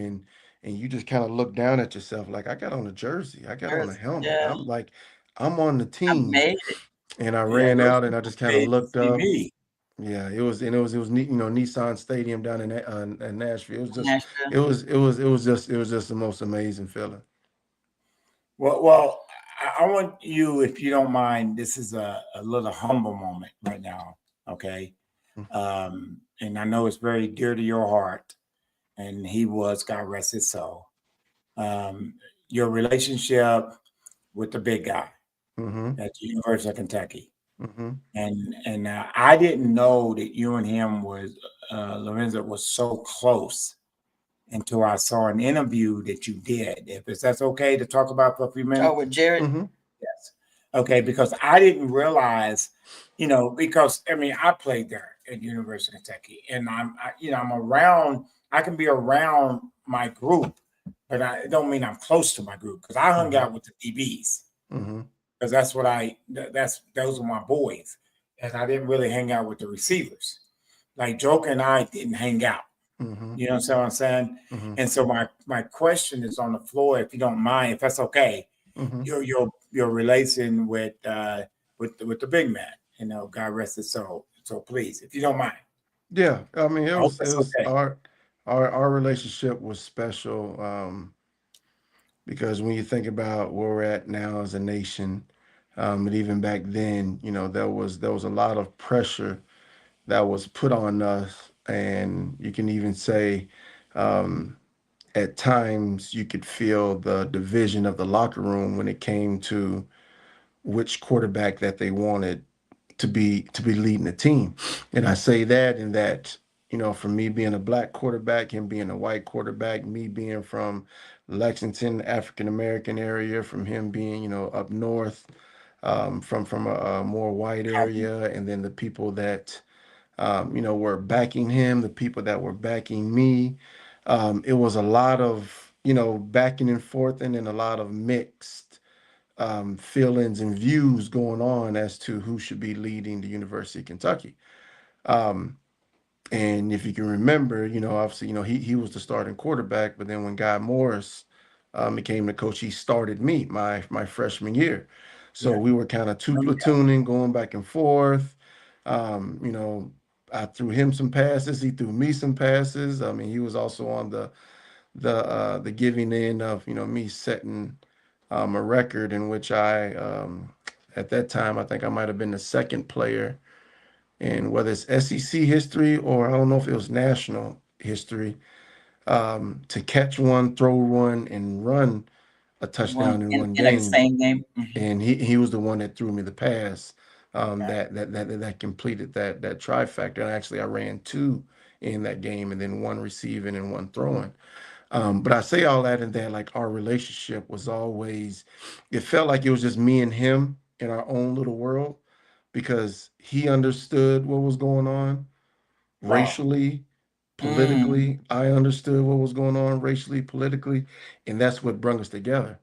and you just kind of look down at yourself like I got on a jersey, I got on a First, helmet. yeah. I'm like I'm on the I team. made it. And I Yeah, ran those out and I people just kind of paid to looked see up. me. Yeah, it was neat, Nissan Stadium down in Nashville. It was just Nashville. it was just the most amazing feeling. Well, I want you, if you don't mind, this is a little humble moment right now, okay? And I know it's very dear to your heart, and he was, God rest his soul. Um, your relationship with the big guy Mm-hmm. at the University of Kentucky. Mm-hmm. And I didn't know that you and him was Lorenzo was so close until I saw an interview that you did. If that's okay to talk about for a few Oh, minutes. with Jared. Mm-hmm. Yes. Okay, because I didn't realize, because I mean I played there at University of Kentucky, and I'm around. I can be around my group, but I it don't mean I'm close to my group because I hung Mm-hmm. out with the DBs Mm-hmm. because those are my boys, and I didn't really hang out with the receivers. Like Joker and I didn't hang out. Mm-hmm. You know what I'm saying? Mm-hmm. And so my question is on the floor, if you don't mind, if that's okay. Mm-hmm. Your relation with the big man. God rest his soul. So please, if you don't mind, Yeah, I mean I hope it that's was okay. our relationship was special because when you think about where we're at now as a nation, and even back then, there was a lot of pressure that was put on us, and you can even say um, at times you could feel the division of the locker room when it came to which quarterback that they wanted to be leading the team. And I say that in that, for me being a black quarterback, him being a white quarterback, me being from Lexington, African American area, from him being, up north, from a more white area, and then the people that were backing him, the people that were backing me. It was a lot of, backing and forth and then a lot of mixed feelings and views going on as to who should be leading the University of Kentucky. Um, and if you can remember, obviously, he was the starting quarterback, but then when Guy Morris became the coach, he started me my freshman year. So Yeah, we were kind of two remember that. platooning, going back and forth. Um, you know, I threw him some passes, he threw me some passes. I mean, he was also on the giving end of me setting a record in which I at that time I think I might have been the second player in whether it's SEC history or I don't know if it was national history to catch one, throw one, and run a One touchdown in one in a game. same game. And he was the one that threw me the pass Right. that completed that trifecta. And actually, I ran two in that game, and then one receiving and one throwing. But I say all that and that like our relationship was always, it felt like it was just me and him in our own little world because he understood what was going on Wow. racially, Mm. politically. I understood what was going on racially, politically, and that's what brought us together.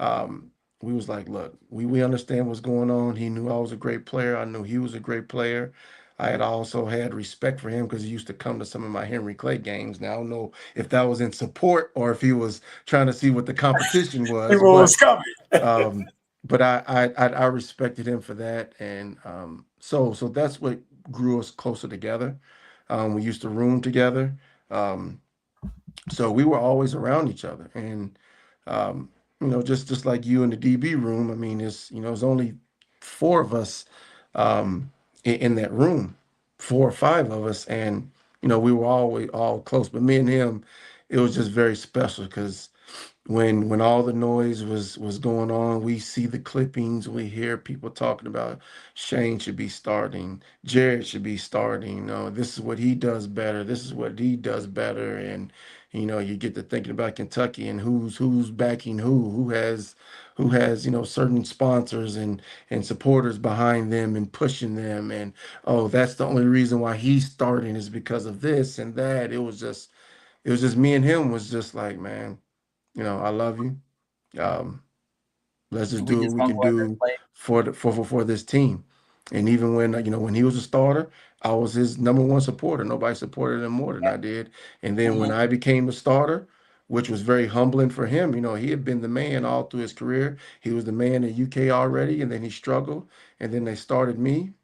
Um, we was like, look, we understand what's going on. He knew I was a great player. I knew he was a great player. I had also had respect for him because he used to come to some of my Henry Clay games. Now I don't know if that was in support or if he was trying to see what the competition Hey, was, what was coming? um, but I respected him for that, and so that's what grew us closer together. We used to room together, um, so we were always around each other, and um, just like you in the DB room. I mean, it's only four of us in that room, four or five of us, and we were always all close. But me and him, it was just very special because when all the noise was going on, we see the clippings, we hear people talking about Shane should be starting, Jared should be starting, this is what he does better, this is what he does better. And you get to thinking about Kentucky and who's backing who has certain sponsors and supporters behind them and pushing them. And oh, that's the only reason why he's starting is because of this and that. It was just me and him was just like, man, I love you. Um, let's just And we do what just we gonna can go out there and do play. for this team. And even when he was a starter, I was his number one supporter. Nobody supported him more than I did. And then when Mhm. I became the starter, which was very humbling for him, he had been the man all through his career. He was the man in UK already, and then he struggled, and then they started me,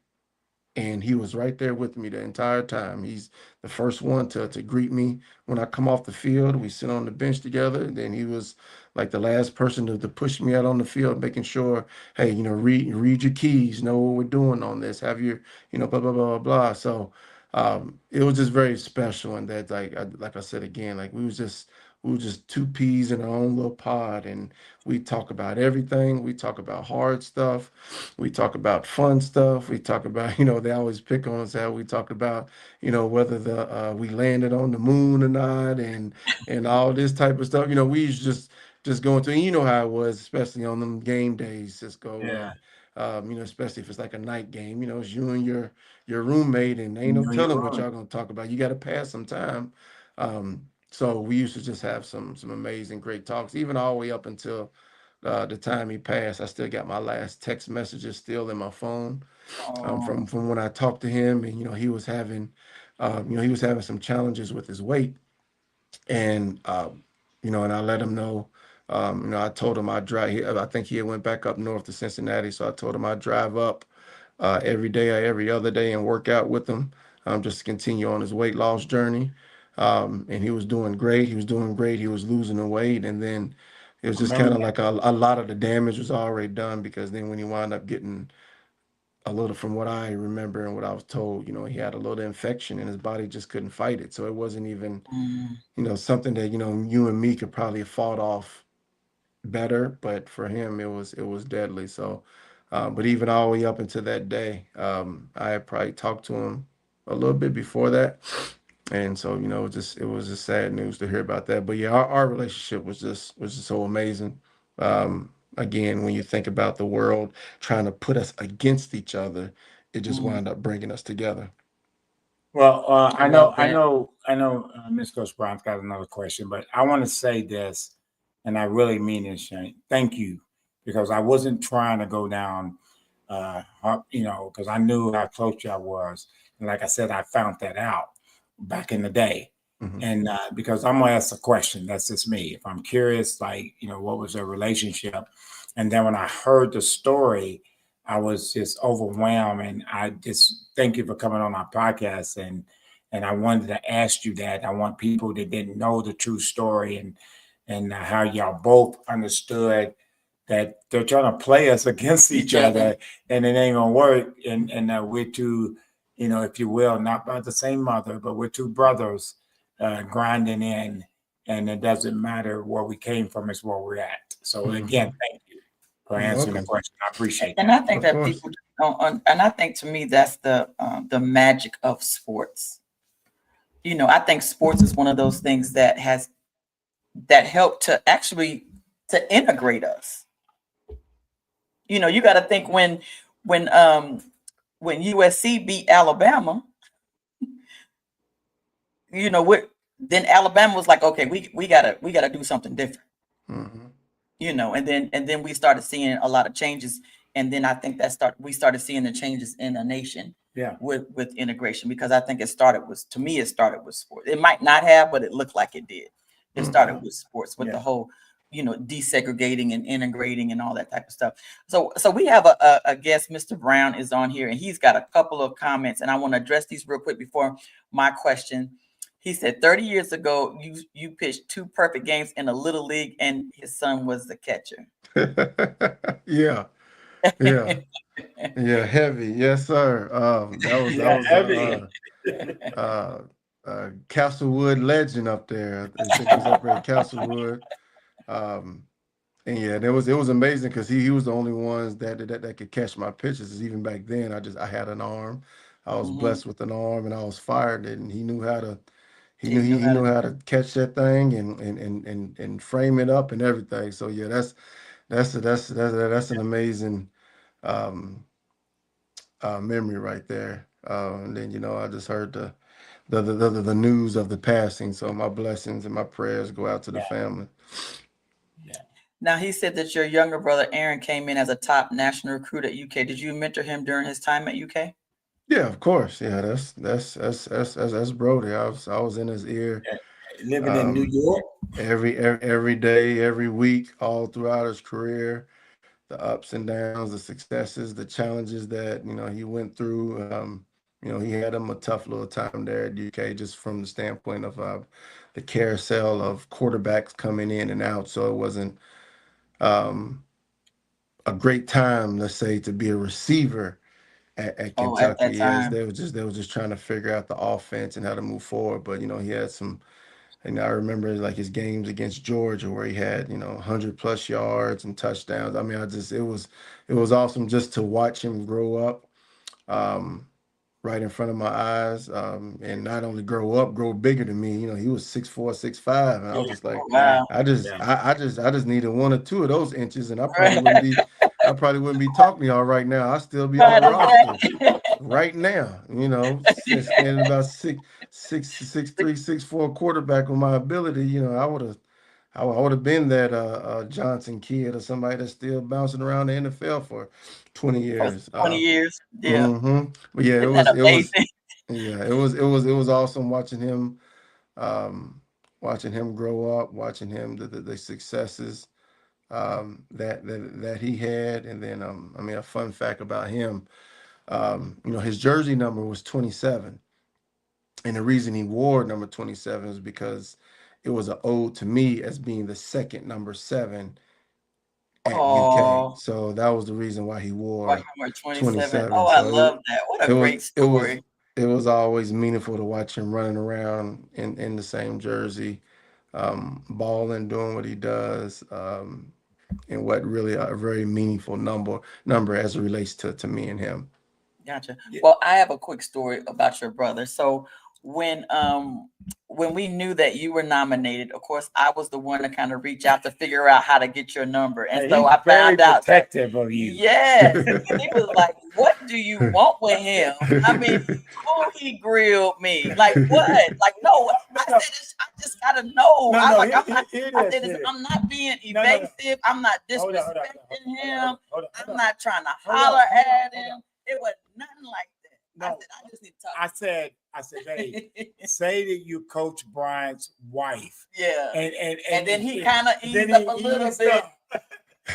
and he was right there with me the entire time. He's the first one to greet me when I come off the field. We sit on the bench together, and then he was like the last person to push me out on the field, making sure, hey, read your keys, know what we're doing on this, have your, blah blah blah blah blah. So it was just very special, and that like I said again, like we was just two peas in our own little pod, and we talk about everything. We talk about hard stuff. We talk about fun stuff. We talk about, they always pick on us how we talk about, whether the we landed on the moon or not, and all this type of stuff. We used to just going through, and you know how it was, especially on them game days, Cisco, Yeah. when especially if it's like a night game, it's you and your roommate, and ain't You no know you're telling what wrong. y'all gonna talk about. You got to pass some time. So we used to just have some amazing, great talks, even all the way up until the time he passed. I still got my last text messages still in my phone, Oh, from when I talked to him. And he was having some challenges with his weight, and and I let him know. I told him I'd drive. I think he had went back up north to Cincinnati, so I told him I'd drive up every day or every other day and work out with him, just to continue on his weight loss journey. And he was doing great. He was doing great. He was losing the weight, and then it was just Remember kind of that? like a lot of the damage was already done, because then when he wound up getting a little, from what I remember and what I was told, he had a little infection and his body just couldn't fight it. So it wasn't even, mm, something that, you and me could probably have fought off better, but for him it was deadly. So, but even all the way up until that day, I had probably talked to him a little bit before that, and so it was just sad news to hear about that. But yeah, our relationship was just so amazing. Again, when you think about the world trying to put us against each other, it just mm. wound up bringing us together. Well, I I know, love I that. know, I know. Miss Coach Brown's got another question, but I want to say this, and I really mean this, Shane. Thank you, because I wasn't trying to go down, because I knew how close y'all was, and like I said, I found that out back in the day, Hmm. and because I'm gonna ask a question. That's just me. If I'm curious, like what was their relationship, and then when I heard the story, I was just overwhelmed, and I just thank you for coming on our podcast. And I wanted to ask you that. I want people that didn't know the true story, and how y'all both understood that they're trying to play us against each other, and it ain't gonna work. And we're two, if you will, not by the same mother, but we're two brothers grinding in, and it doesn't matter where we came from; it's where we're at. So again, Hmm. thank you for You're answering the welcome. question. I appreciate And that. I think Of that course. people don't, and I think to me that's the magic of sports. I think sports is one of those things that help to actually to integrate us. You got to think when um when USC beat Alabama, what then Alabama was like, okay, we gotta do something different. Hmm. And then we started seeing a lot of changes, and then I think we started seeing the changes in the nation Yeah. with integration, because I think it started with sports. It might not have, but it looked like it did. It started Hmm. with sports, with the Yeah. whole desegregating and integrating and all that type of stuff. So we have a guest. Mr. Brown is on here, and he's got a couple of comments, and I want to address these real quick before my question. He said 30 years ago, you pitched two perfect games in a little league, and his son was the catcher. Yeah, yeah, yeah. Heavy, yes, sir. That Yeah, was heavy. Castlewood legend up there. I think he's up there at Castlewood. And yeah, it was amazing because he was the only ones that could catch my pitches. Even back then, I had an arm. I was Mm-hmm. blessed with an arm, and I was fired. And he knew how to He knew he how to. knew how to catch that thing and frame it up and everything. So yeah, that's an amazing um, memory right there. And then I just heard the news of the passing. So my blessings and my prayers go out to the Yeah. family. Yeah. Now he said that your younger brother Aaron came in as a top national recruit at UK. Did you mentor him during his time at UK? Yeah, of course. Yeah, that's Brody. I was in his ear Yeah. Living in New um, York. every day, every week, all throughout his career. The ups and downs, the successes, the challenges that he went through. He had him a tough little time there at UK, just from the standpoint of the carousel of quarterbacks coming in and out. So it wasn't um, a great time, let's say, to be a receiver at Oh, at that Kentucky. Yes, time. they were just trying to figure out the offense and how to move forward. But he had some. And I remember like his games against Georgia where he had 100+ yards and touchdowns. I mean, it was awesome just to watch him grow up um, right in front of my eyes, and not only grow bigger than me. He was 6'4", 6'5", and I Yeah. was just Oh, like, Yeah. wow. Yeah. I just needed 1 or 2 of those inches, and Right. I probably wouldn't be talking to y'all right now. I'd still be on the Right, roster exactly. right now, standing about 6'3", 6'4" quarterback with my ability, I would have been that Johnson kid or somebody that's still bouncing around the NFL for 20 For years. 20 years. Yeah. But yeah, Isn't that amazing? it was awesome um, watching him grow up, watching him the successes that he had, and then I mean, a fun fact about him. His jersey number was 27. And the reason he wore number 27 is because it was an ode to me as being the second number 7 at UK. Oh, So that was the reason why he watch wore number 27. 27. Oh, I So love that. What it a was great it was story. it was always meaningful to watch him running around in the same jersey, balling, doing what he does, and what really a very meaningful number as it relates to me and him. Gotcha. Yeah. Well, I have a quick story about your brother. So when we knew that you were nominated, of course, I was the one to kind of reach out to figure out how to get your number. And And so he's I very found out that protective of you. yes, he was like, "What do you want with him?" I mean, he grilled me. Like what? Like no. I said, I just gotta know. No, I no, like. I'm not. here it I is. said, Here it is. I'm not being No, no, no. evasive. I'm not Hold on, hold on, disrespecting him. hold I'm on. not trying to Hold on, holler hold on, at hold him. on. It was nothing like that. I No, said, I just need to talk. I said, hey, say that you coach Bryant's wife. Yeah. And then he kind of eased up a little eased bit. up.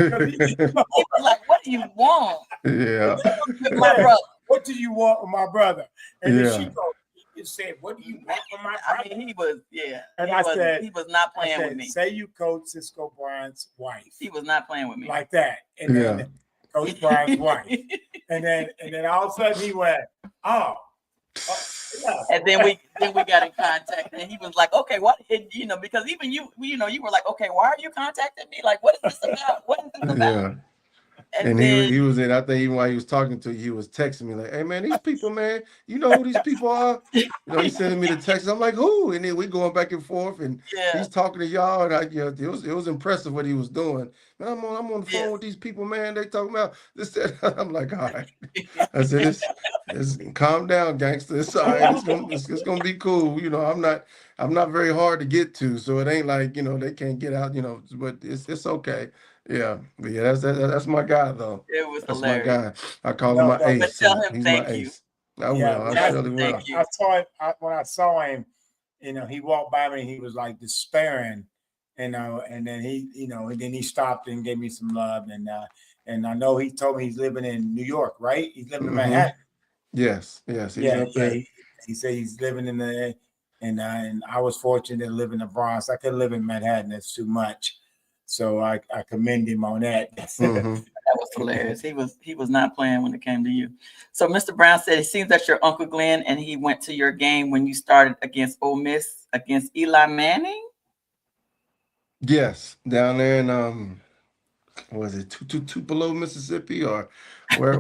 He was like, "What do you want Yeah, with my brother?" What do you want with my brother? And then she yeah. goes, he said, what do you want from my I brother? mean, he was, yeah. And He was not I playing said, with me. say you coach Cisco Bryant's wife. He was not playing with me. Like that. And Yeah. then Coach Bryant's wife. And then all of a sudden he went, oh. Yeah. And then we got in contact, and he was like, "Okay, what?" Because even you were like, "Okay, why are you contacting me? Like, what is this about? What is this about?" Yeah. And then he was in. I think even while he was talking to you, he was texting me like, "Hey man, these people, man, you know who these people are?" He's sending me the text. I'm like, "Who?" And then we going back and forth, and yeah, he's talking to y'all, and it was impressive what he was doing. Man, I'm on the phone yes. with these people, man. They talking about this, that. I'm like, all right. I said, it's calm down, gangster. It's all right. It's gonna be cool. I'm not very hard to get to, so it ain't like they can't get out. But it's okay. Yeah, but yeah, that's my guy though. It was That's my hilarious. guy. I call him No, my no. But ace. tell So him he's my thank you. ace. I Yeah, will. I Tell surely him will. thank you. I saw him when I saw him. He walked by me and he was like despairing, and then he stopped and gave me some love, and I know he told me he's living in New York, right? He's living in Manhattan. Yes. He's Yeah, up there. he said he's living in the, and I was fortunate to live in the Bronx. I could live in Manhattan. That's too much. So I commend him on that. Mhm. That was hilarious. He was not playing when it came to you. So Mr. Brown said it seems that your Uncle Glenn and he went to your game when you started against Ole Miss against Eli Manning. Yes, down there in was it Tupelo, Mississippi, or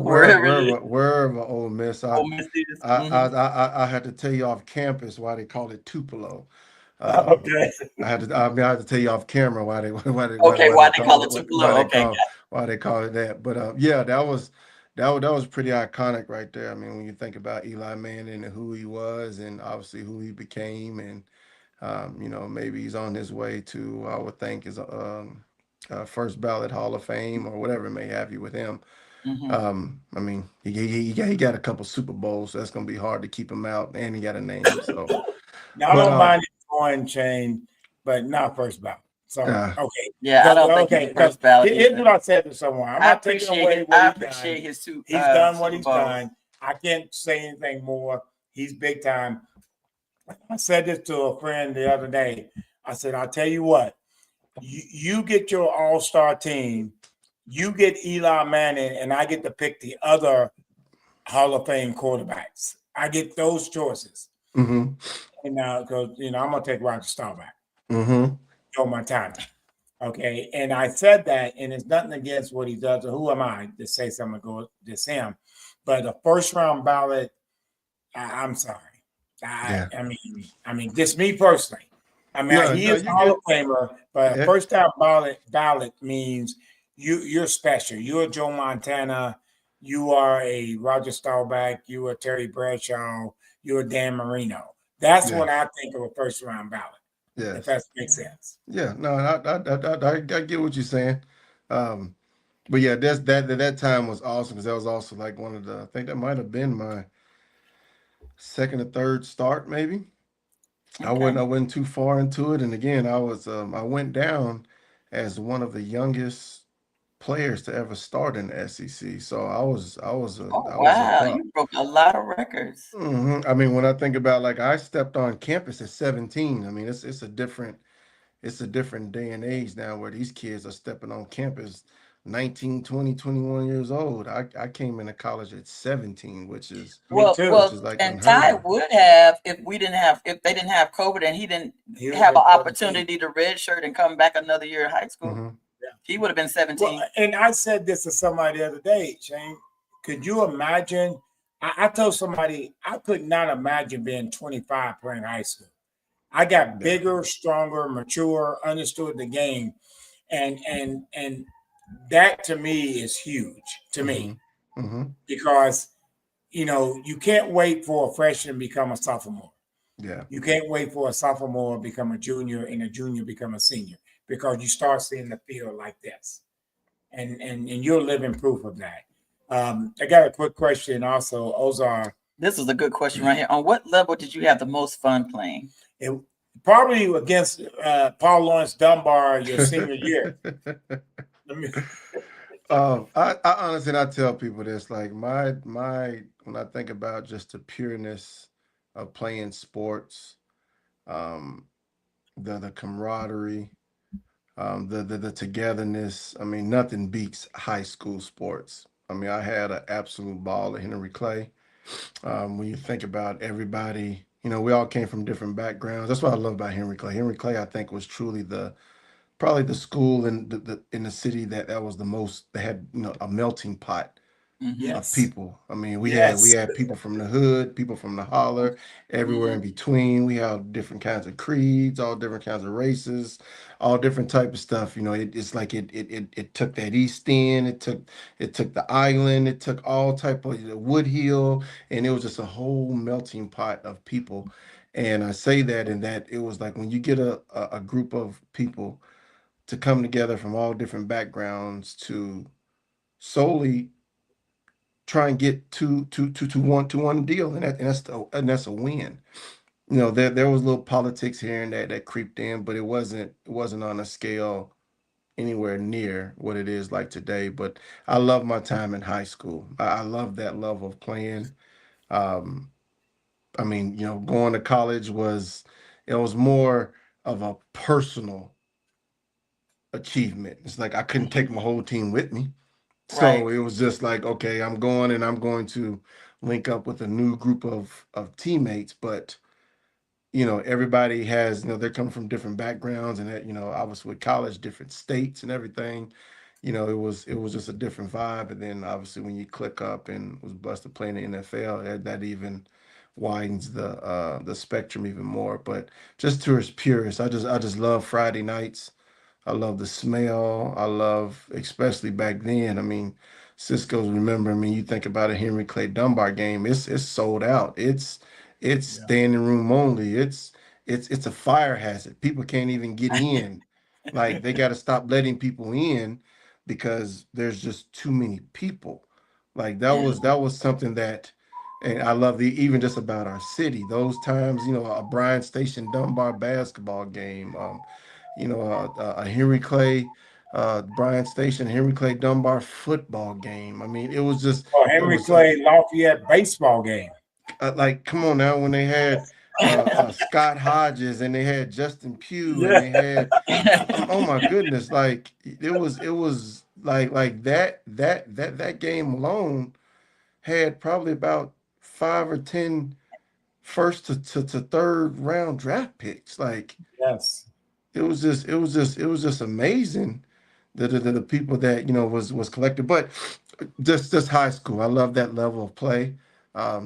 Wherever it is. wherever Ole Miss. Oh, Miss is. Hmm. I had to tell you off campus why they call it Tupelo. Um, Okay. I had to tell you off camera why they Okay, why why they they call call it it Tupelo? Okay, why they call it that. But yeah, that was pretty iconic right there. I mean, when you think about Eli Manning and who he was, and obviously who he became, and you know, maybe he's on his way to, I would think, is first ballot Hall of Fame or whatever it may have you with him. hmm I mean, he got a couple Super Bowls, so that's gonna be hard to keep him out, and he got a name. So, Now I but don't mind it going chain, but not first ballot. Sorry. uh, Okay. Yeah, I Because don't think he's okay, a because first ballot here's either. what I said to someone. I'm not taking away what I he's done. appreciate his He's done what Super he's Bowls. done. I can't say anything more. He's big time. I said this to a friend the other day. I said, I'll tell you what, you get your all-star team, you get Eli Manning, and I get to pick the other Hall of Fame quarterbacks. I get those choices. mm-hmm, And now, because I'm gonna take Roger Staubach, mm-hmm, Joe Montana. Okay, and I said that, and it's nothing against what he does. Or who am I to say something go this him? But the first round ballot, I'm sorry. yeah, I mean, just me personally. I mean, no, he no, is you a Hall of good. Famer, but a Eh, first time ballot means you're special. You're Joe Montana. You are a Roger Staubach. You are Terry Bradshaw. You're Dan Marino. That's what I yes, think of a first round ballot. If yes, that makes sense. yeah. No, I get what you're saying. Um, but yeah, that time was awesome because that was also like one of the. I think that might have been my second or third start, maybe. Okay. I wasn't too far into it, and again, I went down as one of the youngest players to ever start in the SEC. So Oh I was a wow, prop. you broke a lot of records. I mean, when I think about like I stepped on campus at 17. I mean, it's a different day and age now where these kids are stepping on campus 19, 20, 21 years old. I came into college at 17, Me too. which is like And unheard Ty of. would have if they didn't have COVID and he didn't He would have have an been 17. opportunity to redshirt and come back another year in high school. Hmm. He would have been Well, 17. and I said this to somebody the other day, Shane. Could you imagine? I told somebody I could not imagine being 25 playing high school. I got Yeah. bigger, stronger, mature, understood the game, and that to me is huge to Hmm. me Hmm. because you can't wait for a freshman to become a sophomore. Yeah. You can't wait for a sophomore to become a junior and a junior become a senior because you start seeing the field like this, and you're living proof of that. I got a quick question also, Ozar. This is a good question right here. On what level did you have the most fun playing? It, probably against Paul Lawrence Dunbar your senior year. Let me, I honestly, I tell people this, like when I think about just the pureness of playing sports, um, the camaraderie, the togetherness. I mean, nothing beats high school sports. I mean, I had an absolute ball at Henry Clay. When you think about everybody, you know, we all came from different backgrounds. That's what I love about Henry Clay. Henry Clay, I think, was truly the probably the school in the city that was the most that had, you know, a melting pot Hmm of yes, people. I mean, we yes. had people from the hood, people from the holler, everywhere in hmm between. We had different kinds of creeds, all different kinds of races, all different type of stuff. You know, it's like it took that East End, it took the island, it took all type of the Wood Hill, and it was just a whole melting pot of people. And I say that in that it was like when you get a group of people to come together from all different backgrounds to solely try and get to one deal, and that's a win. You know, there was little politics here and there that creeped in, but it wasn't on a scale anywhere near what it is like today. But I love my time in high school. I love that love of playing. Um, I mean, you know, going to college was it was more of a personal achievement. It's like I couldn't take my hmm whole team with me. Right. So it was just like, okay, I'm going and I'm going to link up with a new group of teammates, but everybody has, they're coming from different backgrounds, and that, obviously with college, different states and everything. It was just a different vibe. And then obviously when you click up and was blessed to play in the NFL, that even widens the spectrum even more. But just tourist purists, I just love Friday nights. I love the smell. I love, especially back then. I mean, Cisco's, remember. I mean, you think about a Henry Clay Dunbar game. It's sold out. It's Yeah. standing room only. It's a fire hazard. People can't even get in. Like they got to stop letting people in because there's just too many people. Like that was something that, and I love the even just about our city. Those times, a Bryant Station Dunbar basketball game. A Henry Clay, Bryant Station, Henry Clay Dunbar football game. I mean, Or it Henry was Clay Lafayette baseball game. like, come on now, when they had Scott Hodges and they had Justin Pugh and Yeah. they had, oh my goodness, like it was like that game alone had probably about 5 or 10 first to third round draft picks. Like Yes. it was just amazing the people that was collected. But just high school, I love that level of play.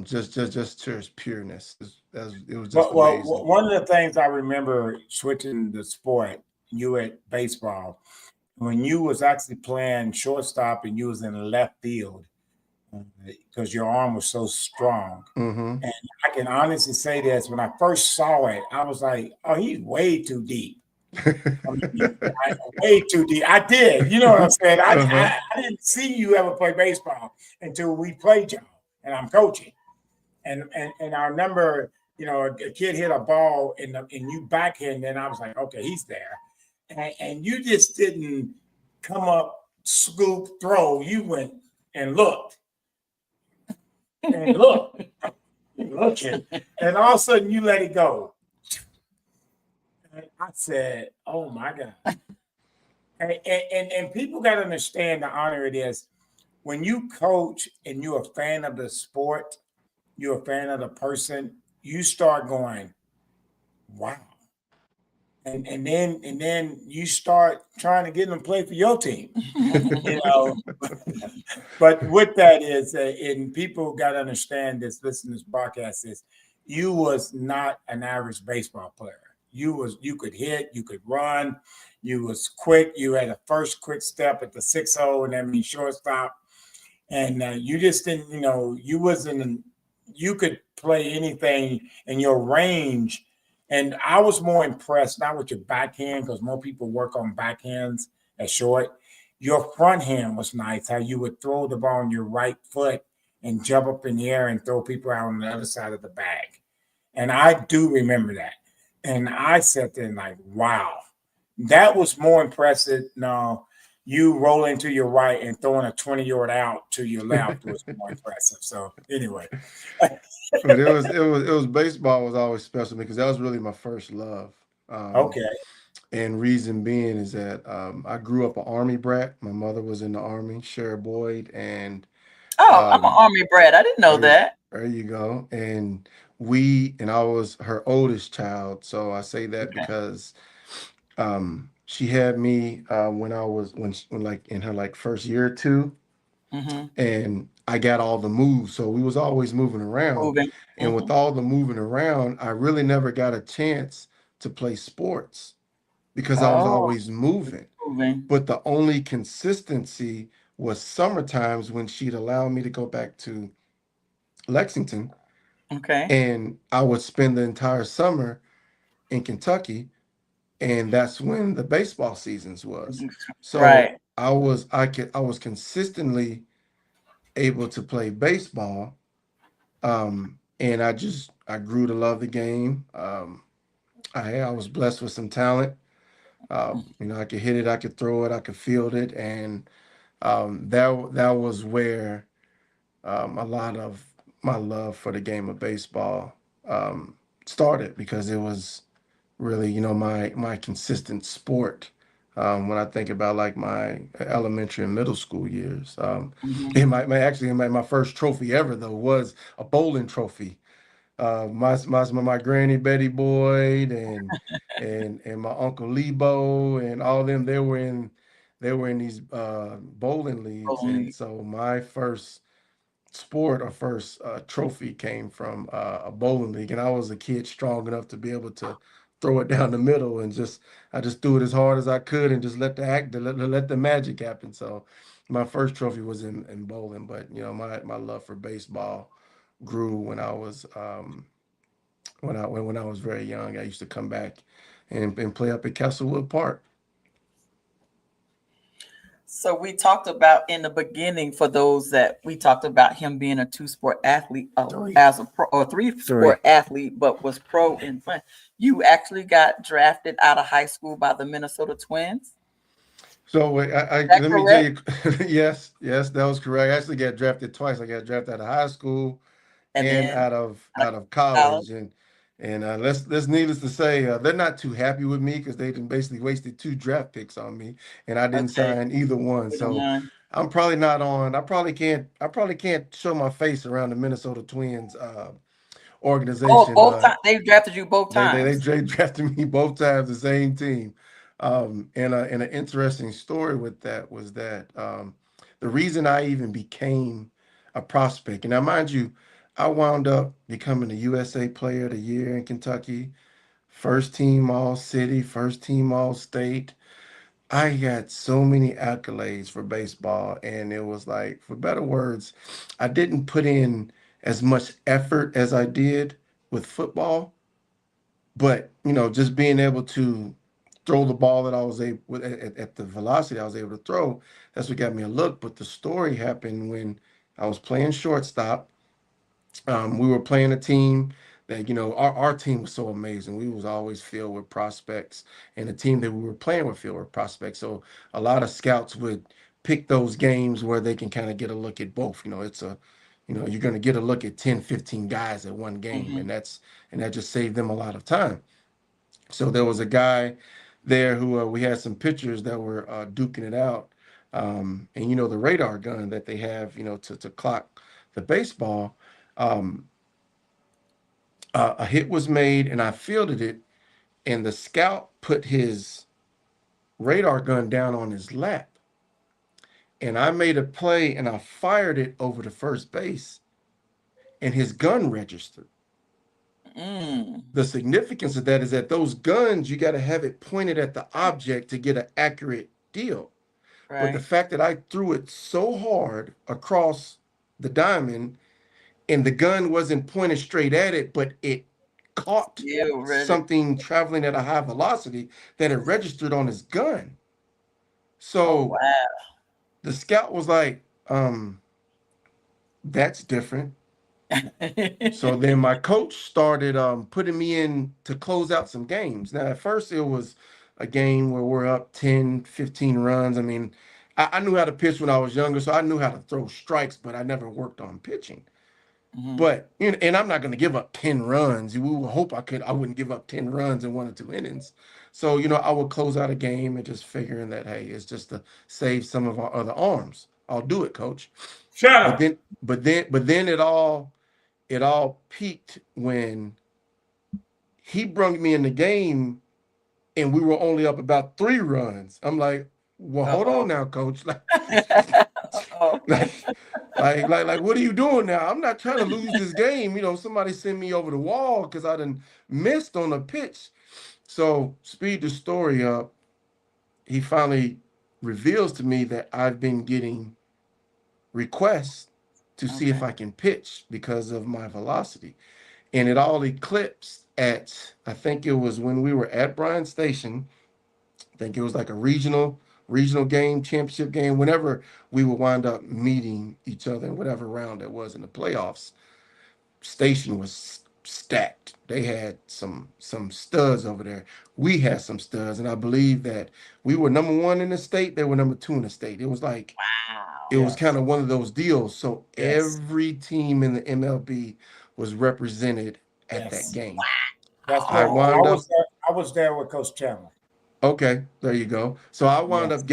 Just tourist pureness. It was just amazing. One of the things I remember switching the sport, you at baseball, when you was actually playing shortstop and you was in the left field because your arm was so strong. Mm-hmm. And I can honestly say this: when I first saw it, I was like, "Oh, he's way too deep." I mean, way too deep. I did. You know what I'm saying? Uh-huh. I didn't see you ever play baseball until we played y'all, and I'm coaching. And I remember, a kid hit a ball and you backhand, and I was like, okay, he's there, and you just didn't come up, scoop, throw. You went and looked and looked, looking, and all of a sudden you let it go. And I said, oh my god. And people got to understand the honor it is when you coach and you're a fan of the sport, you're a fan of the person, you start going, wow. And then you start trying to get them to play for your team, you know. But with that is, and people got to understand this. Listen to this podcast is, you was not an average baseball player. You could hit, you could run, you was quick. You had a first quick step at the 6-0, and that means shortstop. And you just didn't, you wasn't. You could play anything in your range. And I was more impressed not with your backhand because more people work on backhands at short. Your front hand was nice. How you would throw the ball on your right foot and jump up in the air and throw people out on the other side of the bag. And I do remember that. And I sat there and like, wow, that was more impressive. No, you rolling to your right and throwing a 20-yard out to your left was more impressive. So anyway, But it was baseball was always special because that was really my first love. Um, okay, and reason being is that I grew up an Army brat. My mother was in the Army, Sheriff Boyd, and Oh, I'm an um, army brat. I didn't know there, that. there you go. And I was her oldest child, so I say that Okay. because she had me when like in her like first year or two, Mm-hmm. and I got all the moves. So we was always moving around. Moving. And with all the moving around, I really never got a chance to play sports because I was Oh, always moving. moving. But the only consistency was summer times when she'd allow me to go back to Lexington, Okay. and I would spend the entire summer in Kentucky, and that's when the baseball seasons was. So Right. I was consistently able to play baseball. And I grew to love the game. I was blessed with some talent. I could hit it, I could throw it, I could field it, and that was where a lot of my love for the game of baseball um, started because it was really, my consistent sport. When I think about like my elementary and middle school years, Mm-hmm. it might actually my first trophy ever though was a bowling trophy. My granny Betty Boyd and my uncle Lebo and all of them, they were in these bowling leagues. And Only so my first sport or first trophy came from a bowling league, and I was a kid strong enough to be able to throw it down the middle, and I just threw it as hard as I could and just let the magic happen. So my first trophy was in bowling, but my love for baseball grew when I was when I was very young. I used to come back and play up at Castlewood Park. So we talked about in the beginning, for those that we talked about him being a two-sport athlete, Three. as a pro or three-sport athlete, but was pro in fun. You actually got drafted out of high school by the Minnesota Twins. So Is that let me tell correct? you, yes, that was correct. I actually got drafted twice. I got drafted out of high school And and then out of college. college, and let's needless to say, they're not too happy with me because they done basically wasted two draft picks on me, and I didn't Okay, sign either one. with the So one. I'm probably not on. I probably can't show my face around the Minnesota Twins Oh, organization. both times they drafted you both They times. drafted me both times, the same team. And an interesting story with that was that the reason I even became a prospect, and now mind you, I wound up becoming a USA Player of the Year in Kentucky, first team All City, first team All State. I got so many accolades for baseball, and it was like, for better words, I didn't put in as much effort as I did with football, but just being able to throw the ball that I was able at the velocity I was able to throw, that's what got me a look. But the story happened when I was playing shortstop. We were playing a team that our team was so amazing. We was always filled with prospects, and the team that we were playing with filled with prospects. So a lot of scouts would pick those games where they can kind of get a look at both. You're going to get a look at 10, 15 guys at one game, Hmm. and that just saved them a lot of time. So there was a guy there who we had some pictures that were duking it out. And the radar gun that they have, to clock the baseball. Um, a hit was made, and I fielded it, and the scout put his radar gun down on his lap, and I made a play, and I fired it over to first base, and his gun registered. Mm, The significance of that is that those guns, you got to have it pointed at the object to get an accurate deal. But the right. fact that I threw it so hard across the diamond and the gun wasn't pointed straight at it, but it caught Still ready. something traveling at a high velocity that it registered on his gun. Oh So wow. the scout was like, that's different. So then my coach started putting me in to close out some games. Now, at first, it was a game where we're up 10, 15 runs. I mean, I knew how to pitch when I was younger, so I knew how to throw strikes, but I never worked on pitching. Hmm. But and I'm not going to give up 10 runs. We would hope I wouldn't give up 10 runs in 1 or 2 innings. So, I would close out a game and just figuring that, hey, it's just to save some of our other arms. I'll do it, coach. Shut But up. then it all peaked when he brung me in the game and we were only up about 3 runs. I'm like, well, hold on Uh-oh. now, coach. Uh-oh. Like, like, what are you doing now? I'm not trying to lose this game. Somebody sent me over the wall because I done missed on a pitch. So, speed the story up. He finally reveals to me that I've been getting requests to see if Okay. I can pitch because of my velocity. And it all eclipsed at, I think it was when we were at Bryant Station. I think it was like a regional game, championship game, whenever we would wind up meeting each other in whatever round it was in the playoffs. Station was stacked. They had some studs over there. We had some studs, and I believe that we were number one in the state. They were number two in the state. It was like it Wow. was kind Yes. of one of those deals. So Yes. every team in the MLB was represented at that Yes. game. That's I right. Oh. wound up I was there with Coach Chandler. Okay, there you go. So Yes. I wound up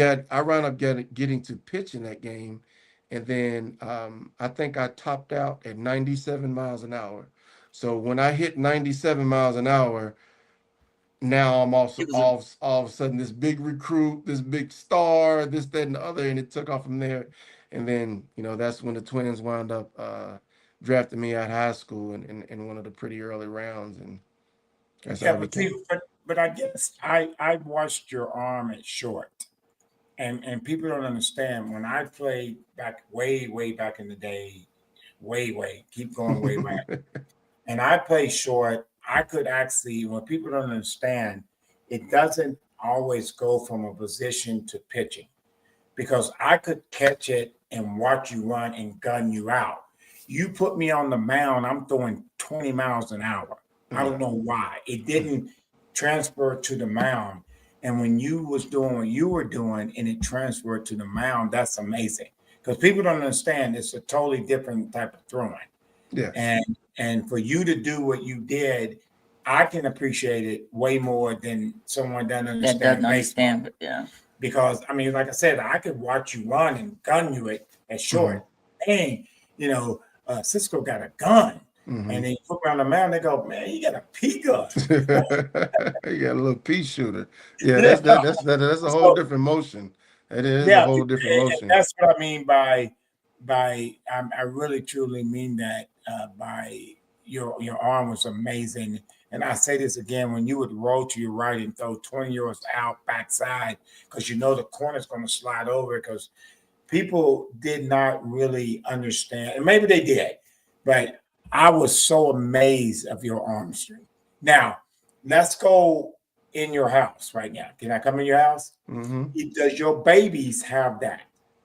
getting to pitch in that game, and then I think I topped out at 97 miles an hour. So when I hit 97 miles an hour, now I'm also It was a all of a sudden this big recruit, this big star, this, that, and the other, and it took off from there. And then, that's when the Twins wound up drafting me out of high school in one of the pretty early rounds, and that's how Yeah, I but see, became. but I guess I watched your arm at short, and people don't understand when I played back way back in the day, way keep going way back, and I played short. I could actually, when people don't understand, it doesn't always go from a position to pitching because I could catch it and watch you run and gun you out. You put me on the mound, I'm throwing 20 miles an hour. I Yeah. don't know why. It didn't transfer to the mound. And when you was doing what you were doing and it transferred to the mound, that's amazing. Because people don't understand it's a totally different type of throwing. Yes. And for you to do what you did, I can appreciate it way more than someone that that understand doesn't baseball understand, but yeah. because I mean, like I said, I could watch you run and gun you at Hmm. short. Dang, Cisco got a gun, Hmm. and then you put me on the mound. They go, man, you got a pea gun. You got a little pea shooter. Yeah, Yeah. that's a whole So different motion. It is a yeah, whole different and motion. that's what I mean by I really truly mean that by your arm was amazing. And I say this again, when you would roll to your right and throw 20 yards out backside, because you know the corner's going to slide over because people did not really understand, and maybe they did, but I was so amazed of your arm strength. Now, let's go in your house right now. Can I come in your house? Hmm. Does your babies have that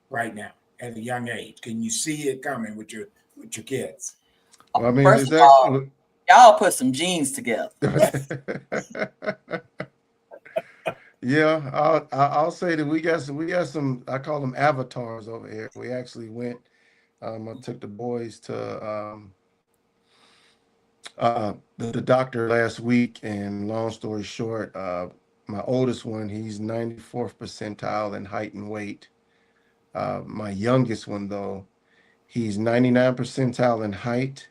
right now at a young age? Can you see it coming with your kids? Well, I mean, First it's of all, actually. y'all put some genes together. Yeah, I'll say that we got some. I call them avatars over here. We actually went. I took the boys to the doctor last week, and long story short, my oldest one, he's 94th percentile in height and weight. My youngest one, though, he's 99th percentile in height,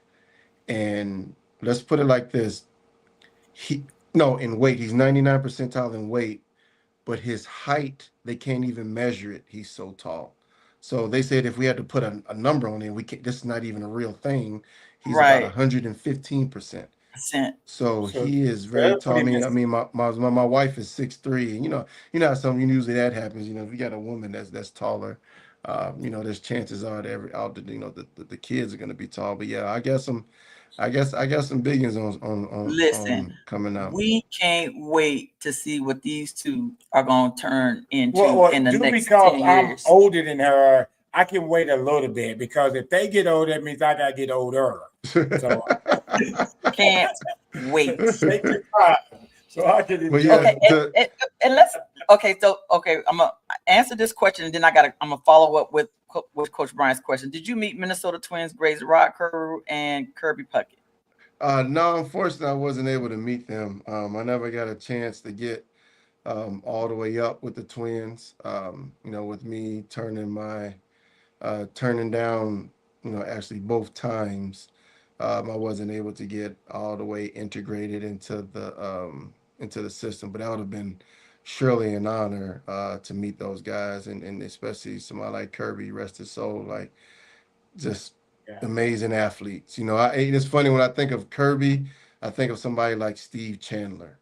and let's put it like this: he no in weight, he's 99th percentile in weight, but his height, they can't even measure it. He's so tall. So they said if we had to put a number on it, we can't. This is not even a real thing. He's about Right. 115%. Percent. So So, he is so very that's tall. I pretty mean, messy. my wife is 6'3", and how something usually that happens. If you got a woman that's taller, there's chances are that all the kids are gonna be tall. But yeah, I got some biggins Listen, on coming out. we can't wait to see what these two are going to turn Well, into well, in the do next because 10 I'm years. older than her, I can wait a little bit because if they get older, that means I gotta get older. So Can't wait. take your time so I can But enjoy yeah, Okay, it. and let's okay, I'm gonna answer this question and then I'm gonna follow up with Coach Bryant's question. Did you meet Minnesota Twins greats Rod Carew and Kirby Puckett? no, unfortunately, I wasn't able to meet them. I never got a chance to get all the way up with the Twins. With me turning down, actually both times, I wasn't able to get all the way integrated into the system. But that would have been surely an honor to meet those guys, and especially somebody like Kirby, rest his soul, like just Yeah. amazing athletes. It's funny when I think of Kirby, I think of somebody like Steve Chandler.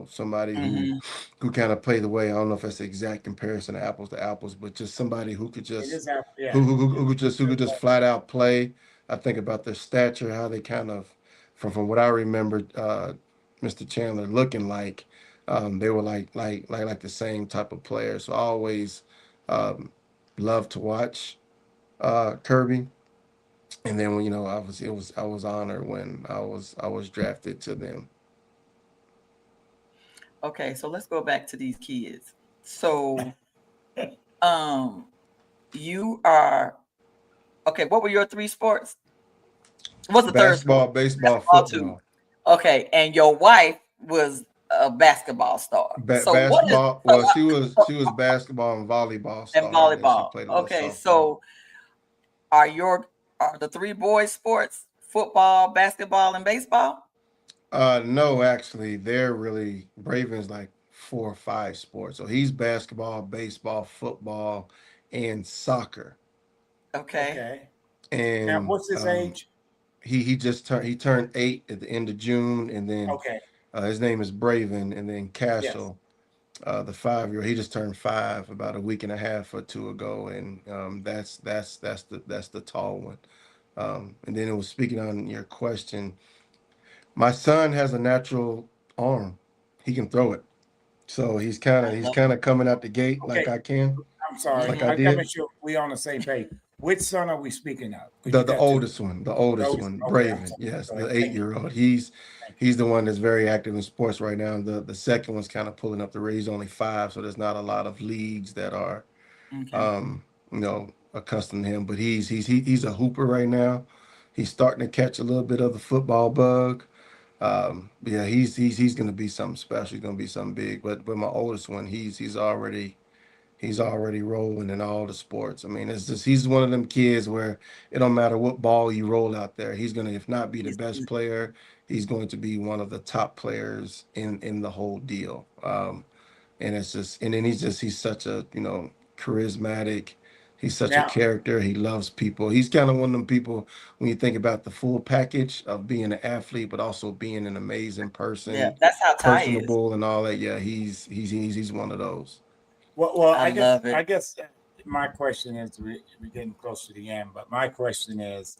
Somebody who Mm-hmm. who kind of played the way. I don't know if that's the exact comparison of apples to apples, but just somebody who could It just is out, who yeah. who, who Yeah. who could just flat out play. I think about their stature, how they kind of, from what I remember, Mr. Chandler looking like, they were like the same type of player. So I always um, loved to watch Kirby. And then when I was honored when I was drafted to them. Okay, so let's go back to these kids. So, um, you are okay. What were your three sports? What's the third Basketball, sport? baseball, Basketball too. football. Okay, and your wife was a basketball star. So what is Basketball. Well, she was basketball and volleyball and star, and then she volleyball? played a little Okay, softball. so are the three boys sports? football, basketball, and baseball? No, actually, they're really Ravens like 4 or 5 sports. So he's basketball, baseball, football, and soccer. Okay. Okay. Now, And what's his age? he turned 8 at the end of June, and then Okay. his name is Braven, and then Yes. Castle, the 5 year, he just turned 5 about a week and a half or two ago, and that's the tall one. And then it was speaking on your question. My son has a natural arm; he can throw it. So he's kind I of he's love kind of coming out the gate Okay. like I can, I'm it. sorry. like I I gotta make did. sure we on the same page. Which son are we speaking of? Because The you the got two. oldest one, the oldest Those. one, Okay. I'm Braven, sorry. yes, Go ahead. the Thank you. 8 year old. He's Thank he's the one that's very active in sports right now. The second one's kind of pulling up the rear. He's only 5, so there's not a lot of leagues that are Okay. um, accustomed to him. But he's a hooper right now. He's starting to catch a little bit of the football bug. Yeah, he's going to be something special. He's going to be something big. But my oldest one, he's already rolling in all the sports. I mean, it's just he's one of them kids where it don't matter what ball you roll out there. He's gonna, if not be the best He's player, he's going to be one of the top players in the whole deal. And it's just, and then he's such a charismatic. He's such a now. character. He loves people. He's kind of one of them people when you think about the full package of being an athlete, but also being an amazing yeah. person, That's how Ty is. personable and all that. Yeah, he's one of those. Well, I I guess love it. my question is we're getting close to the end, but my question is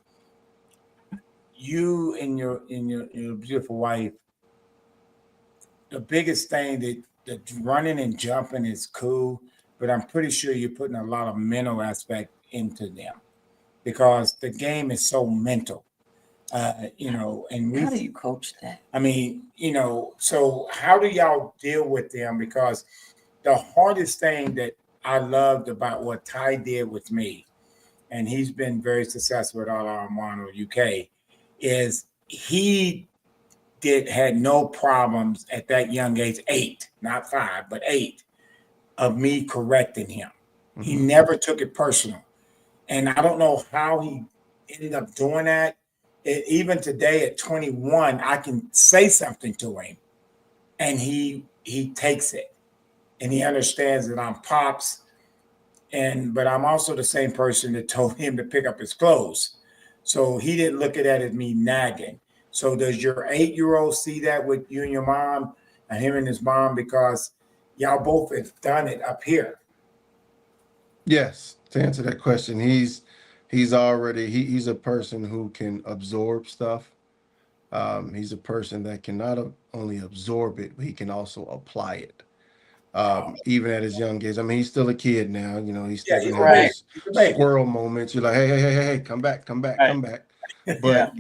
you and your beautiful wife. The biggest thing that running and jumping is cool, but I'm pretty sure you're putting a lot of mental aspect into them because the game is so mental. And How we, do you coach that? I mean, so how do y'all deal with them? Because the hardest thing that I loved about what Ty did with me, and he's been very successful at All Armano UK, is he did had no problems at that young age, 8, not 5, but 8, of me correcting him. He Hmm. never took it personal. And I don't know how he ended up doing that. Even today at 21, I can say something to him and he takes it and he understands that I'm pops and but I'm also the same person that told him to pick up his clothes. So he didn't look at that as me nagging. So does your 8-year old see that with you and your mom and him and his mom because y'all both have done it up here? Yes, to answer that question, he's a person who can absorb stuff. He's a person that can not only absorb it, but he can also apply it. Wow. Even at his young age. I mean, he's still a kid now. He's Yeah, still gonna he's a have baby. Right. his He's a baby. squirrel moments. You're like, hey, hey, hey, hey, hey, come back, come back, Right. come back. Yeah. But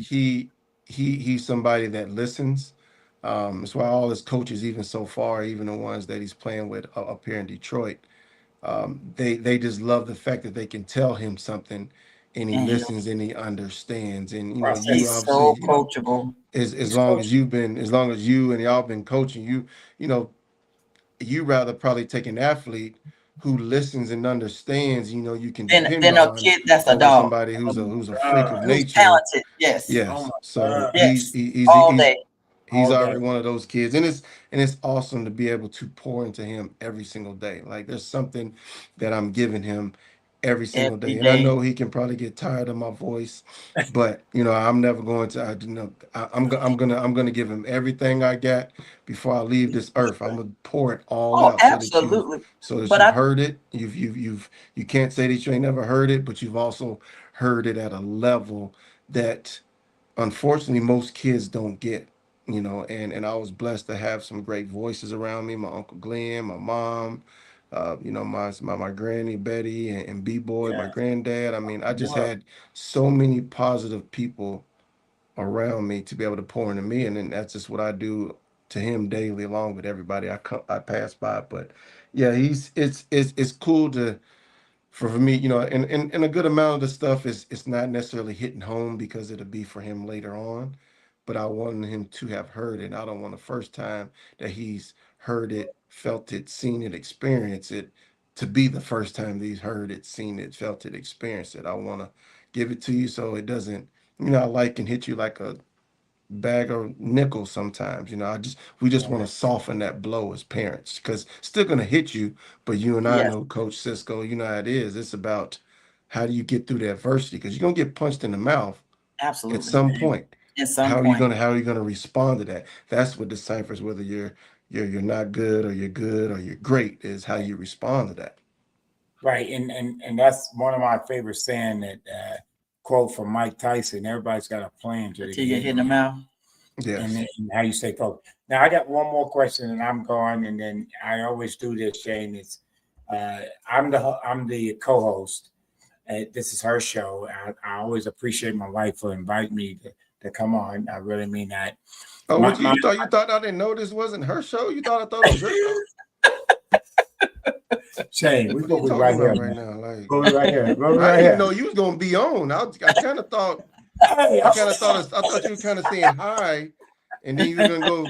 he's somebody that listens. That's why all his coaches, even so far, even the ones that he's playing with up here in Detroit, they just love the fact that they can tell him something and he And listens and he understands. And you Process he's it. obviously, so coachable. as He's long as coachable. as long as you and y'all been coaching, you know you rather probably take an athlete who listens and understands, you can depend Then a on, kid that's a over dog. somebody who's a freak of God. Who's nature. talented. Yes. Oh Yes. my So God. he's Yes. he, he's All he's day. he's All day. already one of those kids, and it's awesome to be able to pour into him every single day. Like there's something that I'm giving him every single Every day, and I day. know he can probably get tired of my voice, but I'm never going to. I'm gonna give him everything I got before I leave this earth. I'm gonna pour it all Oh, out absolutely. so that But you've I heard it. You can't say that you ain't never heard it, but you've also heard it at a level that unfortunately most kids don't get. And I was blessed to have some great voices around me, my uncle Glenn, my mom, my granny Betty, and B-boy, my Yeah. granddad. I mean, I just Well, had so many positive people around me to be able to pour into me, and then that's just what I do to him daily along with everybody I pass by. But yeah, it's cool to for me, and a good amount of the stuff is it's not necessarily hitting home because it'll be for him later on. But I want him to have heard it. I don't want the first time that he's heard it, felt it, seen it, experienced it to be the first time that he's heard it, seen it, felt it, experienced it. I want to give it to you so it doesn't light can hit you like a bag of nickels sometimes. We just want to soften that blow as parents because it's still gonna hit you. But you and I Yes, know, Coach Cisco, you know how it is. It's about how do you get through the adversity because you're gonna get punched in the mouth at absolutely. some point. At some point. How are you gonna respond to that? That's what deciphers whether you're not good or you're great is how you respond to that. Right, and that's one of my favorite saying that quote from Mike Tyson. Everybody's got a plan to Until you get hit in the mouth. Yes. and how you stay focused. Now I got one more question, and I'm going. And then I always do this, Shane. It's I'm the co-host. This is her show. I always appreciate my wife for inviting me to come on. I really mean that. Oh, what you thought I didn't know this wasn't her show? You thought it was your show? Shane, we're gonna be Talking right about here right man. now, like We'll be right here. We'll be I right didn't even here. know you was gonna be on. I kind of thought Hey, I thought you were kind of saying hi, and then you were gonna go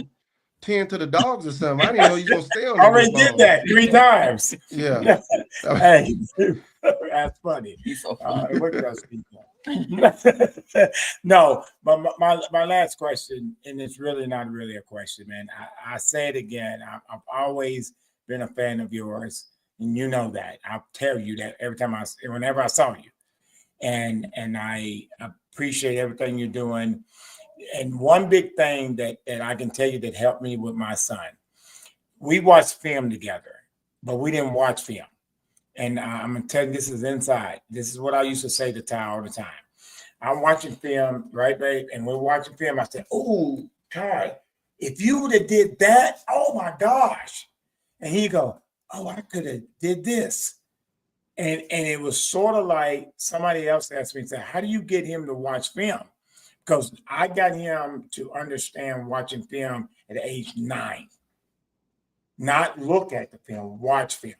tend to the dogs or something. I didn't know you was gonna stay on I there already this did long. that 3 times. Yeah. Hey, that's funny. He's so funny. What did I speak of? No, but my last question, and it's really not really a question, man. I say it again. I've always been a fan of yours, and you know that. I'll tell you that whenever I saw you, and I appreciate everything you're doing. And one big thing that I can tell you that helped me with my son, we watched film together, but we didn't watch film. And I'm gonna tell you, this is inside. This is what I used to say to Ty all the time. I'm watching film, right, babe? And we're watching film. I said, "Oh, Ty, if you would have did that, oh my gosh!" And he go, "Oh, I could have did this." And it was sort of like somebody else asked me, said, "How do you get him to watch film?" Because I got him to understand watching film at age 9, not look at the film, watch film.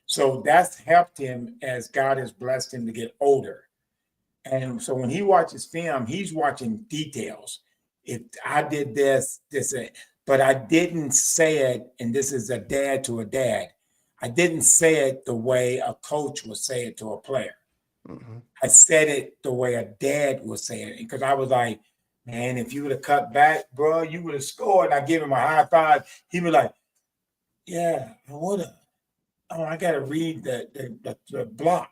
So that's helped him as God has blessed him to get older. And so when he watches film, he's watching details. If I did this, but I didn't say it, and this is a dad to a dad. I didn't say it the way a coach would say it to a player. Mhm. I said it the way a dad would say it because I was like, man, if you would have cut back, bro, you would have scored. And I give him a high five. He was like, yeah, I would have. Oh, I got to read the block.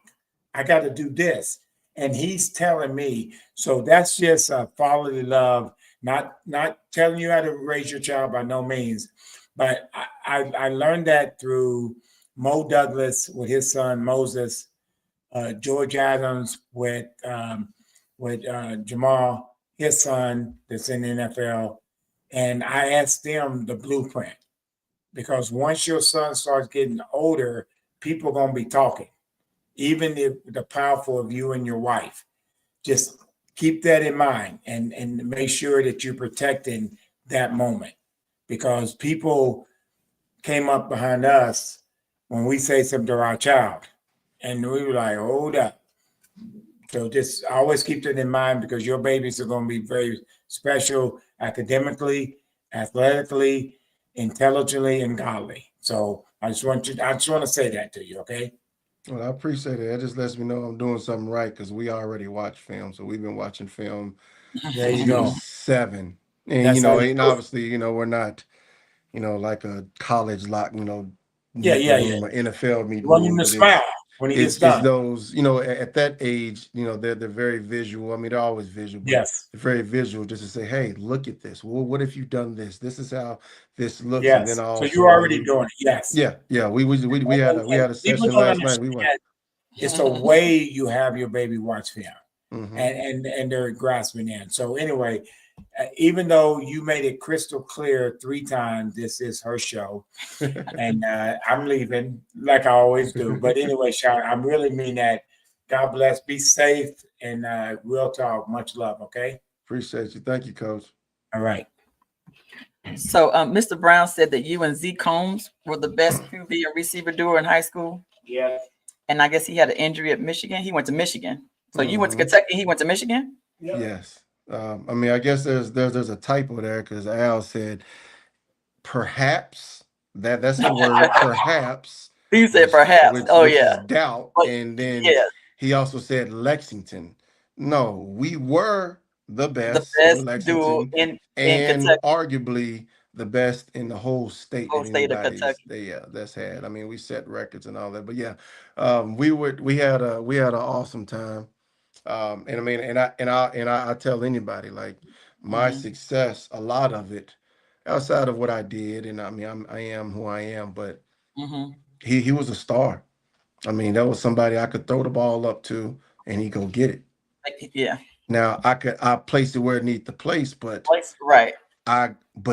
I got to do this. And he's telling me. So that's just a fatherly love, not telling you how to raise your child by no means. But I learned that through Mo Douglas with his son Moses, George Adams with Jamal, his son that's in the NFL. And I asked them the blueprint because once your son starts getting older, people are going to be talking, even if the powerful of you and your wife. Just keep that in mind and make sure that you're protecting that moment because people came up behind us when we say something to our child and we were like, hold up. So just always keep that in mind because your babies are going to be very special academically, athletically, intelligently, and godly. So I just want to say that to you, okay? Well, I appreciate it. That just lets me know I'm doing something right because we already watch film. So we've been watching film There since you he was go. 7. And That's how you and do it. obviously, we're not, like a college lock, Yeah, meet the yeah, yeah. room or NFL meet You the want him room, to but smile when he gets it's done. those, at that age, they're very visual. I mean, they're always visual, but Yes, they're very visual just to say, hey, look at this. Well, what if you've done this? This is how this looks. And then yes. So you're also, already doing it. Yes. yeah, we had a People session don't last night. We went. understand it's the way you have your baby watch film. Hmm. And they're grasping in. So anyway, even though you made it crystal clear 3 times, this is her show, and I'm leaving like I always do. But anyway, Sean, I really mean that. God bless. Be safe, and we'll talk. Much love. Okay. Appreciate you. Thank you, Coach. All right. So Mr. Brown said that you and Z Combs were the best QB and receiver duo in high school. Yeah. And I guess he had an injury at Michigan. He went to Michigan. So you went to Mhm. Kentucky, he went to Michigan? Yep. Yes. I mean, I guess there's a typo there because Al said perhaps that's a word, perhaps, He said perhaps. Oh which is yeah. doubt, But and then yeah. he also said Lexington. No, we were the The best for best duel Lexington, in and Kentucky, arguably the best in the whole state whole that state of anybody's Kentucky. they that's had. I mean, we set records and all that, but yeah, we had an awesome time. And I mean, I tell anybody like my Mm-hmm. success, a lot of it, outside of what I did, and I mean, I am who I am, but Mm-hmm. he was a star. I mean, that was somebody I could throw the ball up to, and he go get it. Yeah. Now I place it where it needs to place, but Right.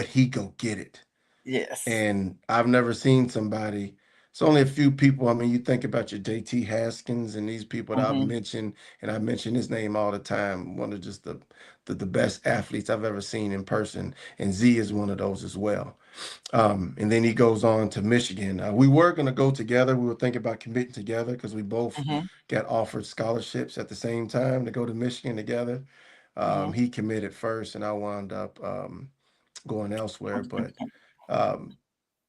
he go get it. Yes. And I've never seen somebody. It's only a few people. I mean, you think about your JT Haskins and these people that I've Mm-hmm. mentioned, and I mention his name all the time. One of just the best athletes I've ever seen in person, and Z is one of those as well. And then he goes on to Michigan. We were going to go together. We were thinking about committing together because we both Mm-hmm. got offered scholarships at the same time to go to Michigan together. Mm-hmm. He committed first, and I wound up going elsewhere. But um,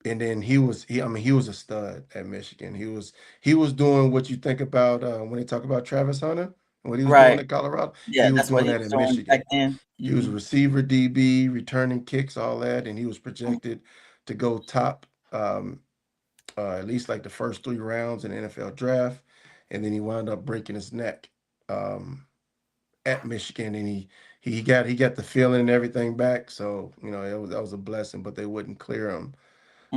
and then I mean he was a stud at Michigan. He was doing what you think about when they talk about Travis Hunter, what he was doing Right. at Colorado. Yeah, He was that's what doing he that was at doing back Michigan. then. He was a Mm-hmm. receiver, DB, returning kicks, all that, and he was projected to go top at least like the first 3 rounds in the NFL draft, and then he wound up breaking his neck um, at Michigan, and he got the feeling and everything back. So that was a blessing, but they wouldn't clear him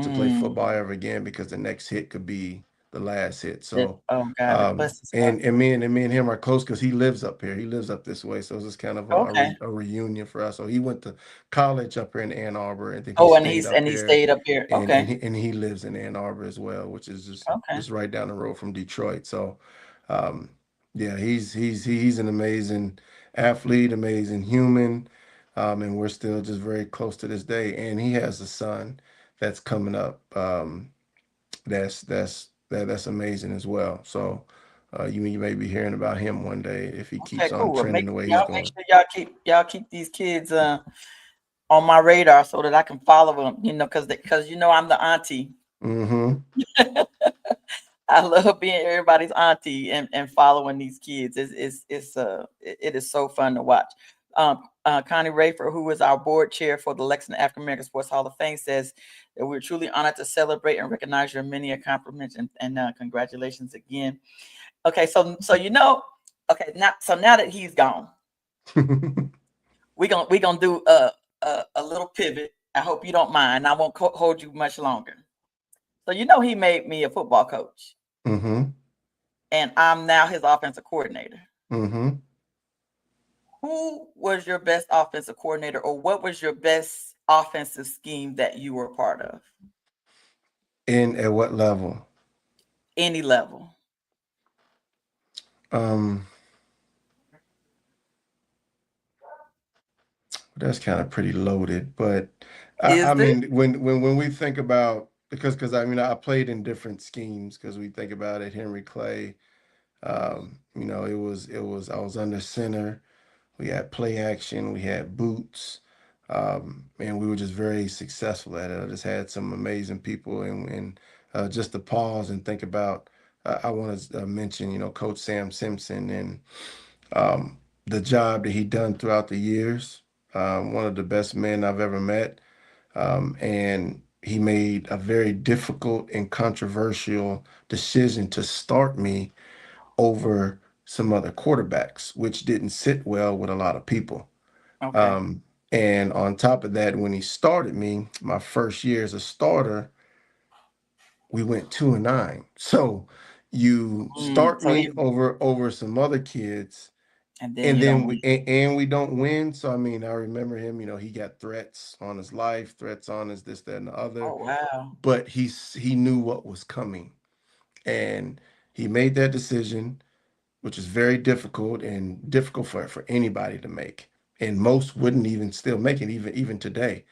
to play Mm. football ever again because the next hit could be the last hit. That, So, oh God, bless his heart. and me and him are close because he lives up here. He lives up this way, so it's just kind of Okay. a reunion for us. So he went to college up here in Ann Arbor, and then he Oh, and stayed up he here, stayed up here. and Okay. he lives in Ann Arbor as well, which is Okay. just right down the road from Detroit. So, um, yeah, he's an amazing athlete, amazing human, and we're still just very close to this day. And he has a son that's coming up. That's amazing as well. So you may be hearing about him one day if he Okay. keeps on Cool. Well, trending the way he's make going. sure y'all keep these kids on my radar so that I can follow them. You know, because I'm the auntie. Mm-hmm. I love being everybody's auntie and following these kids. It is so fun to watch. Connie Rayford, who is our board chair for the Lexington African American Sports Hall of Fame, says that we're truly honored to celebrate and recognize your many accomplishments and congratulations again. Okay, okay, now that he's gone, we gonna do a little pivot. I hope you don't mind. I won't hold you much longer. So he made me a football coach, Mm-hmm. and I'm now his offensive coordinator. Mm-hmm. Who was your best offensive coordinator, or what was your best offensive scheme that you were part of? And at what level? Any level. Um, that's kind of pretty loaded, but I Is it? mean, when we think about because I mean I played in different schemes because we think about it, Henry Clay. It was I was under center. We had play action, we had boots, and we were just very successful at it. I just had some amazing people, and just to pause and think about, I want to mention, Coach Sam Simpson and the job that he done throughout the years. One of the best men I've ever met, and he made a very difficult and controversial decision to start me over some other quarterbacks, which didn't sit well with a lot of people. Okay. Um, and on top of that, when he started me, my first year as a starter, we went 2-9. So you start So me he over some other kids, and then and you don't then win. and we don't win. So I mean, I remember him. He got threats on his life, threats on his this, that, and the other. Oh wow. But he knew what was coming, and he made that decision, which is very difficult and difficult for anybody to make. And most wouldn't even still make it even today.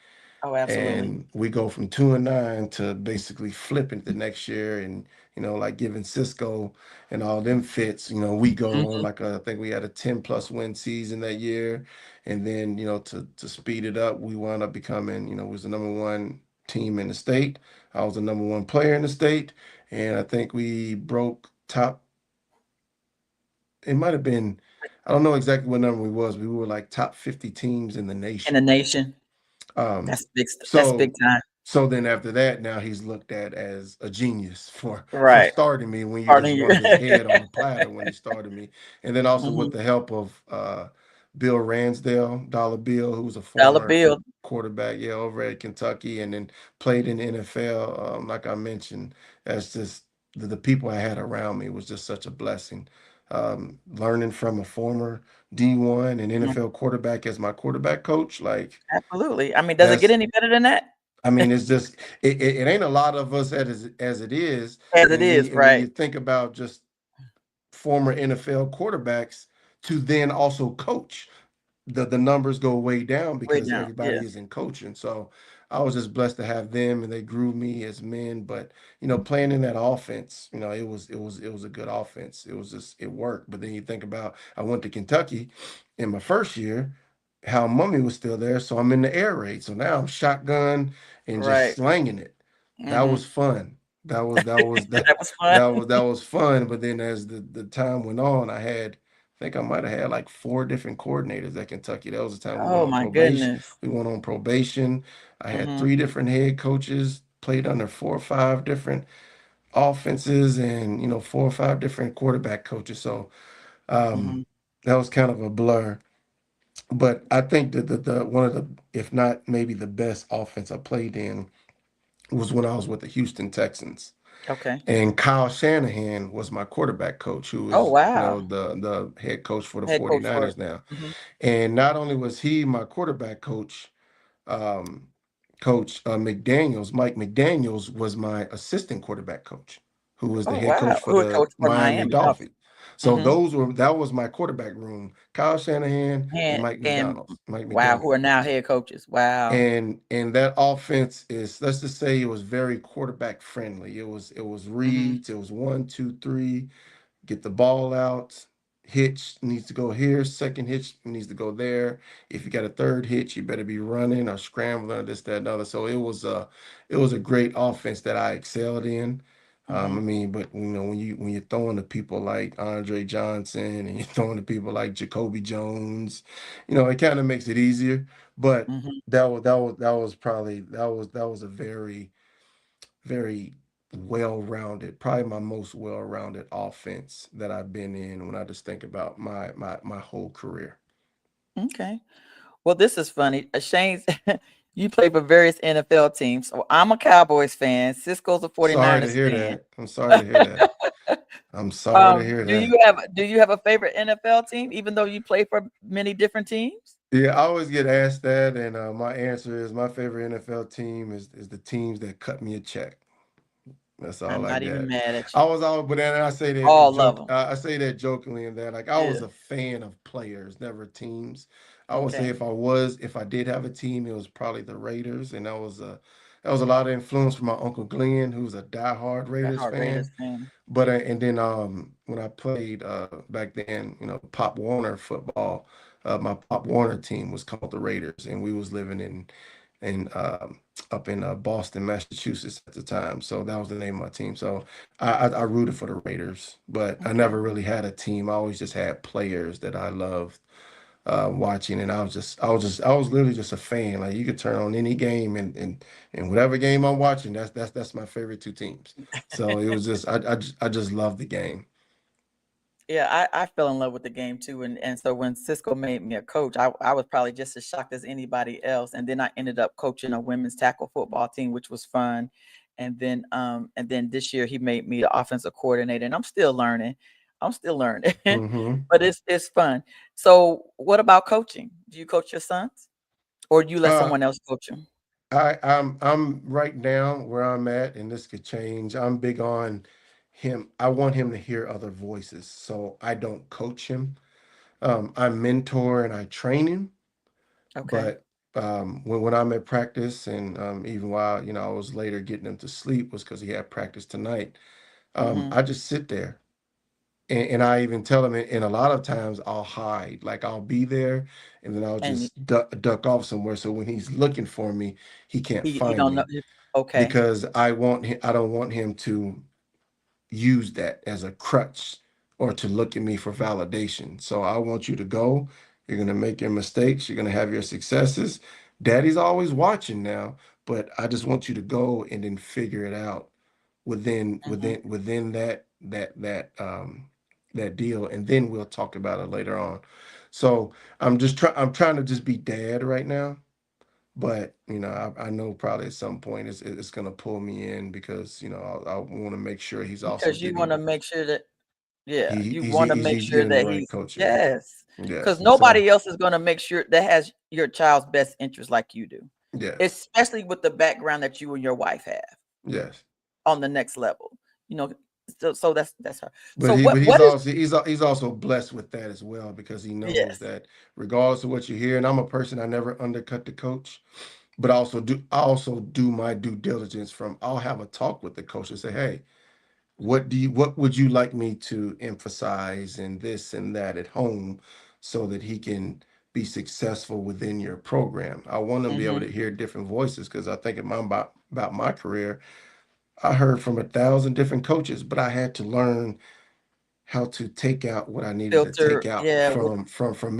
Oh, absolutely. And we go from 2-9 to basically flipping the next year, and like giving Cisco and all them fits. We go on Mhm. like I think we had a 10+ win season that year, and then to speed it up, we wound up becoming was the number one team in the state. I was the number one player in the state, and I think we broke top. It might have been, I don't know exactly what number we was. We were like top 50 teams in the In the nation. nation. Um, That's big. That's big so time. so then after that, now he's looked at as a genius for Right. starting me when you Pardon just you. run his head on a platter when he started me, and then also with Hmm. the help of Bill Ransdale, Dollar Bill, who was a Dollar former bill. quarterback, yeah, over at Kentucky, and then played in the NFL. Like I mentioned, that's just the people I had around me was just such a blessing. Learning from a former D1 and Mhm. NFL quarterback as my quarterback coach, like Absolutely. I mean, does it get that's any better than that? I mean, it's just it ain't a lot of us as it is, As it and is, when right? you think about just former NFL quarterbacks to then also coach, the numbers go way down Way because down. Yeah. everybody isn't coaching. So I was just blessed to have them, and they grew me as men. But playing in that offense, it was a good offense. It was just it worked. But then you think about I went to Kentucky in my first year. How Mummy was still there, so I'm in the air raid. So now I'm shotgun and just Right. slanging it. That Hmm. was fun. That That was fun. that was fun. But then as the time went on, I think I might have had like four different coordinators at Kentucky. That was the time we went Oh on my probation. goodness. We went on probation. I had Hmm. three different head coaches, played under four or five different offenses, and four or five different quarterback coaches. So Hmm. that was kind of a blur. But I think that the one of the, if not maybe the best offense I played in was when I was with the Houston Texans. Okay. And Kyle Shanahan was my quarterback coach, who Oh is, wow. the head coach for the Head coach for it. 49ers now. Hmm. And not only was he my quarterback coach, um, Coach McDaniels, Mike McDaniels was my assistant quarterback coach, who was the Oh head wow. coach for Who had the coached for Miami Miami? Oh. Dolphins. So Hmm. that was my quarterback room, Kyle Shanahan and And Mike wow, who are McDaniels. now head coaches? Wow. And that offense is, let's just say, it was very quarterback friendly. It was Hmm. reads, it was 1, 2, 3, get the ball out. Hitch needs to go here. Second hitch needs to go there. If you got a third hitch, you better be running or scrambling or this, that, and other. So it was a great offense that I excelled in. I Hmm. mean, but when you're throwing to people like Andre Johnson and you're throwing to people like Jacoby Jones, it kind of makes it easier. But Hmm. that was probably that was a very very well-rounded, probably my most well-rounded offense that I've been in when I just think about my whole career. Okay. Well, this is funny. Shane's, you play for various NFL teams. So I'm a Cowboys fan. Cisco's a Sorry to 49ers hear fan. that. I'm sorry to hear that. I'm sorry to hear that. Do you have a favorite NFL team, even though you play for many different teams? Yeah, I always get asked that, and my answer is my favorite NFL team is the teams that cut me a check. That's all I'm I not even got. mad at I you. was all, but then I say that in All of joke. them. I say that jokingly, and that like I was Yeah. a fan of players, never teams. I would say Okay. if I did have a team, it was probably the Raiders, and that was a lot of influence from my uncle Glenn, who's a diehard The Raiders Heart fan. Raiders fan. But and then when I played back then, Pop Warner football, my Pop Warner team was called the Raiders, and we was living in up in Boston, Massachusetts at the time. So that was the name of my team. So I rooted for the Raiders, but I Okay. never really had a team. I always just had players that I loved watching, and I was literally just a fan. Like you could turn on any game, and whatever game I'm watching, that's my favorite two teams. So it was just I just love the game. Yeah, I fell in love with the game too, and so when Cisco made me a coach, I was probably just as shocked as anybody else. And then I ended up coaching a women's tackle football team, which was fun. And then this year he made me the offensive coordinator, and I'm still learning. I'm still learning, Hmm. but it's fun. So, what about coaching? Do you coach your sons, or do you let Uh, someone else coach them? I'm right now where I'm at, and this could change. I'm big on him. I want him to hear other voices, so I don't coach him. I mentor and I train him, Okay. but when I'm at practice, and even while I was later getting him to sleep was because he had practice tonight. Hmm. I just sit there, and I even tell him, and a lot of times I'll hide, like I'll be there, and then I'll And just duck off somewhere, so when he's looking for me, he can't he find don't know. me Okay. because I don't want him to use that as a crutch or to look at me for validation. So I want you to go. You're going to make your mistakes. You're going to have your successes. Daddy's always watching now, but I just want you to go and then figure it out Hmm. within that deal, and then we'll talk about it later on. So I'm trying to just be dad right now, but I know probably at some point it's gonna pull me in because I want to make sure he's also Because you want to getting make sure that, yeah, he you he's want to he's, make he's sure getting the that right he's, coaching. yes, because Yes, and so nobody else is going to make sure that has your child's best interest like you do, yes, especially with the background that you and your wife have yes. on the next level. You know, so that's her. So But he's what is, also he's also blessed with that as well because he knows yes, that regardless of what you hear, and I'm a person I never undercut the coach, but I also do my due diligence from I'll have a talk with the coach and say, hey, what would you like me to emphasize in this and that at home so that he can be successful within your program? I want him to be able hmm, to hear different voices because I think about my career, I heard from 1,000 different coaches, but I had to learn how to take out what I needed to take filter, out yeah, from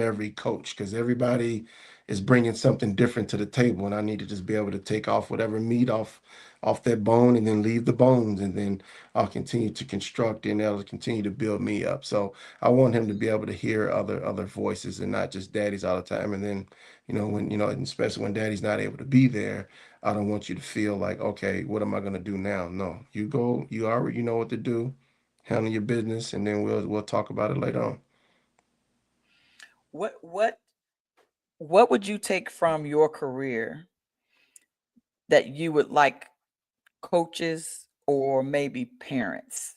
every coach because everybody is bringing something different to the table, and I need to just be able to take off whatever meat off that bone and then leave the bones, and then I'll continue to construct and they'll continue to build me up. So I want him to be able to hear other voices and not just daddy's all the time. And then when and especially when daddy's not able to be there, I don't want you to feel like, okay, what am I going to do now? No, you go, you already know what to do, handle your business, and then we'll talk about it later on. what what what would you take from your career that you would like coaches or maybe parents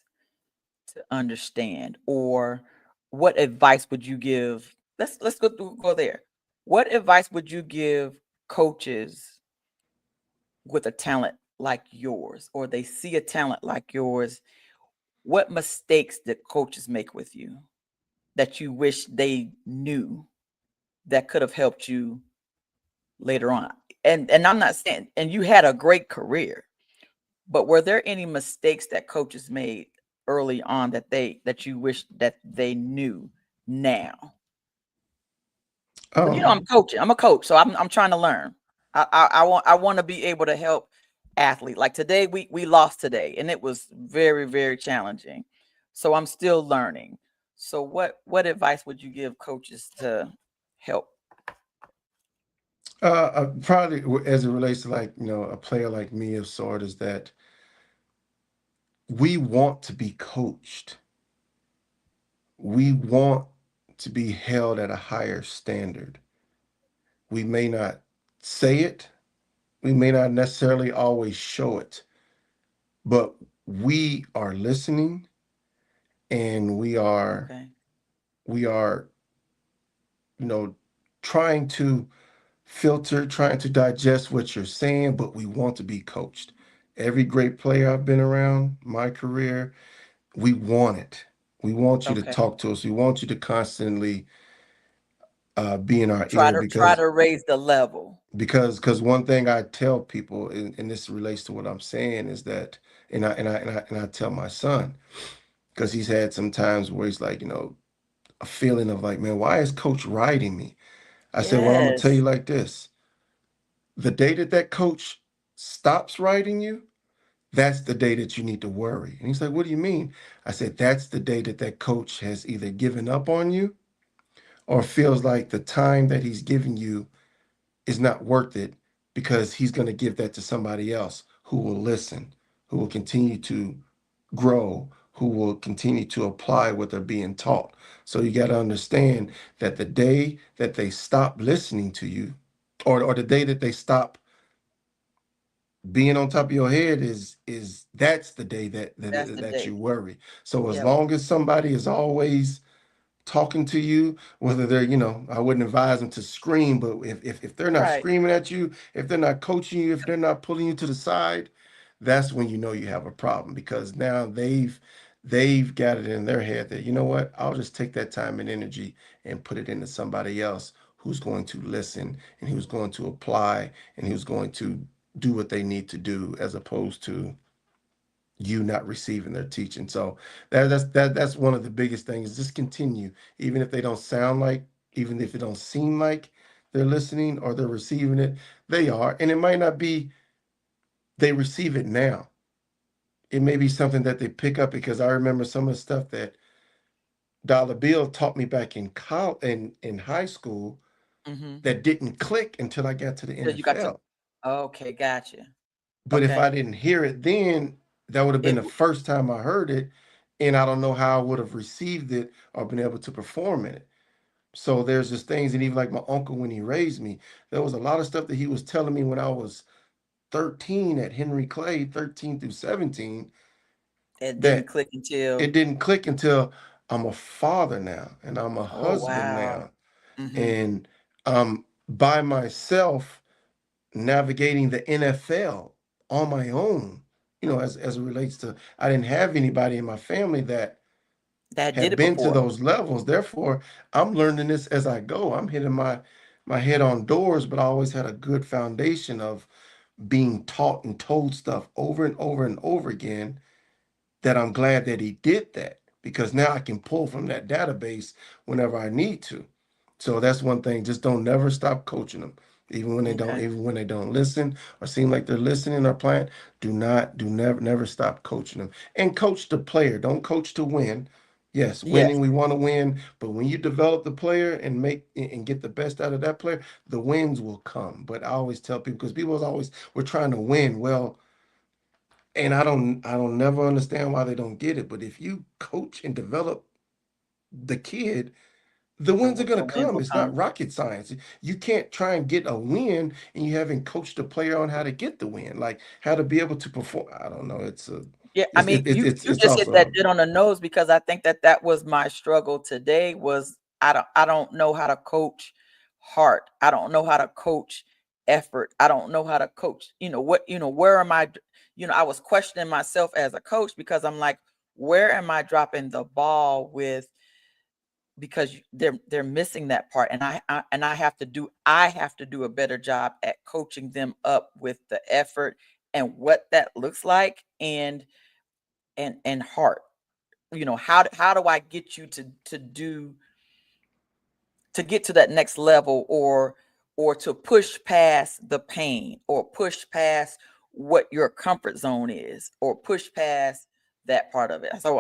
to understand, or what advice would you give? Let's go there. What advice would you give coaches with a talent like yours, or they see a talent like yours? What mistakes did coaches make with you that you wish they knew that could have helped you later on? And I'm not saying, and you had a great career, but were there any mistakes that coaches made early on that you wish that they knew now? Because I'm Um, coaching. I'm a coach, so I'm trying to learn. I want to be able to help athletes. Like today, we lost today, and it was very very challenging. So I'm still learning. So what advice would you give coaches to help? Probably as it relates to like a player like me of sort is that we want to be coached. We want to be held at a higher standard. We may not say it. We may not necessarily always show it, but we are listening and Okay, we are you know trying to filter, trying to digest what you're saying, but we want to be coached. Every great player I've been around, my career, we want it. We want you to okay. talk to us. We want you to constantly be in our Try ear to try because to raise the level. because one thing I tell people, and this relates to what I'm saying, is that, and I tell my son because he's had some times where he's like, a feeling of like, man, why is coach riding me? I said, well, I'm gonna tell you Yes, like this: the day that coach stops riding you, that's the day that you need to worry. And he's like, what do you mean? I said, that's the day that coach has either given up on you or feels like the time that he's giving you is not worth it because he's going to give that to somebody else who will listen, who will continue to grow, who will continue to apply what they're being taught. So you got to understand that the day that they stop listening to you, or the day that they stop being on top of your head, is that's the day that that's the that you day. worry. So as Yep. long as somebody is always talking to you, whether they're, I wouldn't advise them to scream, but if they're not Right. screaming at you, if they're not coaching you, if they're not pulling you to the side, that's when you know you have a problem because now they've got it in their head that, you know what, I'll just take that time and energy and put it into somebody else who's going to listen and who's going to apply and who's going to do what they need to do as opposed to you not receiving their teaching. So that's one of the biggest things. Just continue, even if they don't sound like, even if it don't seem like they're listening or they're receiving it, they are. And it might not be they receive it now. It may be something that they pick up, because I remember some of the stuff that Dollar Bill taught me back in in high school Mm-hmm. that didn't click until I got to the So you got to. NFL. Okay, gotcha. But if Okay. I didn't hear it then, that would have been It. the first time I heard it, and I don't know how I would have received it or been able to perform in it. So there's just things, and even like my uncle when he raised me, there was a lot of stuff that he was telling me when I was 13 at Henry Clay, 13 through 17, It didn't that click until. it didn't click until I'm a father now and I'm a Oh husband wow. now, Mm-hmm. and I'm by myself navigating the NFL on my own. As it relates to, I didn't have anybody in my family that That did had it been to before. those levels. Therefore, I'm learning this as I go. I'm hitting my head on doors, but I always had a good foundation of being taught and told stuff over and over and over again, that I'm glad that he did that, because now I can pull from that database whenever I need to. So that's one thing. Just don't never stop coaching them. Okay. Even when they don't listen or seem like they're listening or playing, never stop coaching them. And coach the player. Don't coach to win. Yes, Yes. winning, we want to win, but when you develop the player and make and get the best out of that player, the wins will come. But I always tell people, because people always, we're trying to win. Well, and I don't never understand why they don't get it. But if you coach and develop the kid, the wins are The gonna wins come. will It's not come. rocket science. You can't try and get a win and you haven't coached the player on how to get the win, like how to be able to perform. I don't know. Yeah, I mean, you It's just hit also that dead on the nose, because I think that that was my struggle today. Was I don't know how to coach heart. I don't know how to coach effort. I don't know how to coach. Where am I? I was questioning myself as a coach, because I'm like, where am I dropping the ball with? Because they're missing that part, and I have to do a better job at coaching them up with the effort and what that looks like, and heart. How do I get you to get to that next level, or to push past the pain, or push past what your comfort zone is, or push past that part of it. So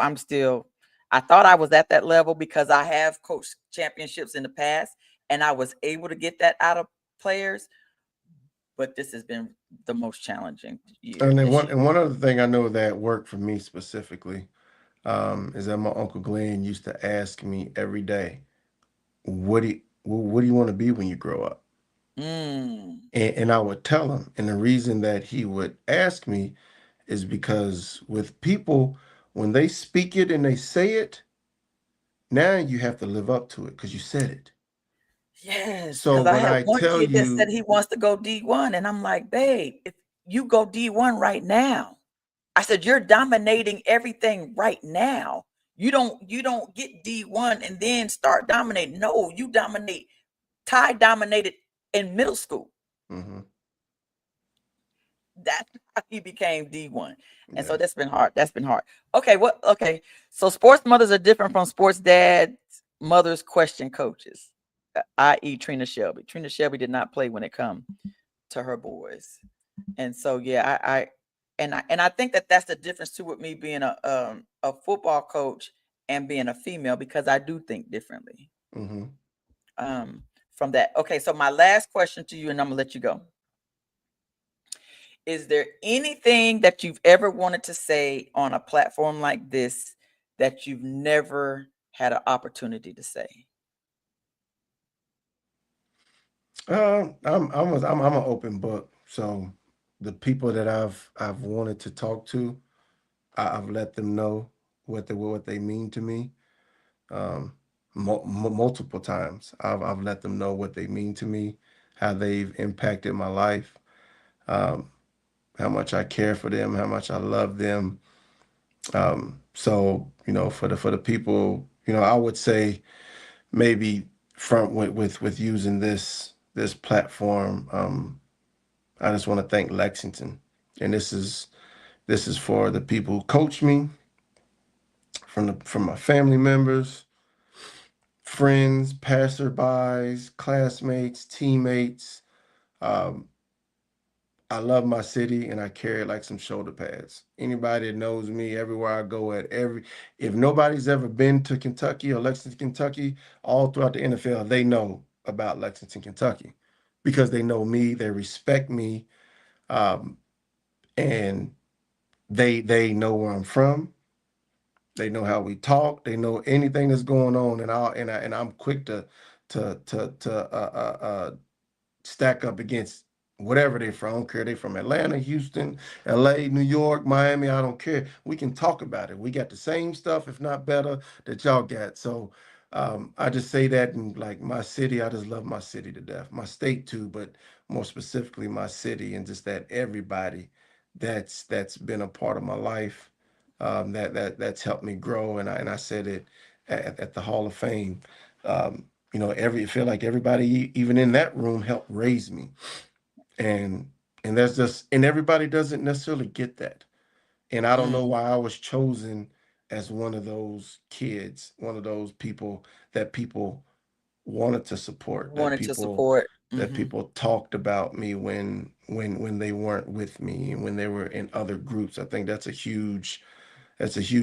I thought I was at that level, because I have coached championships in the past, and I was able to get that out of players, but this has been the most challenging year and then this one year. and one other thing I know that worked for me specifically, is that my uncle Glenn used to ask me every day, what do you want to be when you grow up? Mm. And I would tell him. And the reason that he would ask me is because with people, when they speak it and they say it, now you have to live up to it because you said it. Yes, So because I when had I one tell kid that said you, he wants to go D1, and I'm like, babe, if you go D1 right now, I said, you're dominating everything right now. You don't get D1 and then start dominating. No, you dominate. Ty dominated in middle school. hmm That's how he became D1. And so yeah, that's been hard. That's been hard. Okay, what okay. So sports mothers are different from sports dads, mothers question coaches, i.e. Trina Shelby. Trina Shelby did not play when it come to her boys. And so yeah, I think that that's the difference too, with me being a football coach and being a female, because I do think differently hmm um from that. Okay, so my last question to you, and I'm gonna let you go. Is there anything that you've ever wanted to say on a platform like this that you've never had an opportunity to say? I'm an open book. So the people that I've wanted to talk to, I've let them know what they mean to me. Um, Multiple times, I've let them know what they mean to me, how they've impacted my life, um, how much I care for them, how much I love them. So for the people, I would say maybe front with using this platform. I just want to thank Lexington, and This is for the people who coach me, from my family members, friends, passerbys, classmates, teammates. Um, I love my city and I carry it like some shoulder pads. Anybody that knows me, everywhere I go if nobody's ever been to Kentucky or Lexington, Kentucky, all throughout the NFL, they know about Lexington, Kentucky because they know me, they respect me, um, and they know where I'm from. They know how we talk. They know anything that's going on, and I'm quick to stack up against whatever they're from. I don't care. They from Atlanta, Houston, LA, New York, Miami. I don't care. We can talk about it. We got the same stuff, if not better, that y'all got. So I just say that in like my city, I just love my city to death. My state too, but more specifically my city, and just that everybody that's been a part of my life, that's helped me grow. And I said it at the Hall of Fame. I feel like everybody, even in that room, helped raise me. And and everybody doesn't necessarily get that. And I don't know Mm. why I was chosen as one of those kids, one of those people that people wanted to support, Wanted to support. that Hmm. people talked about me when they weren't with me and when they were in other groups. I think that's a huge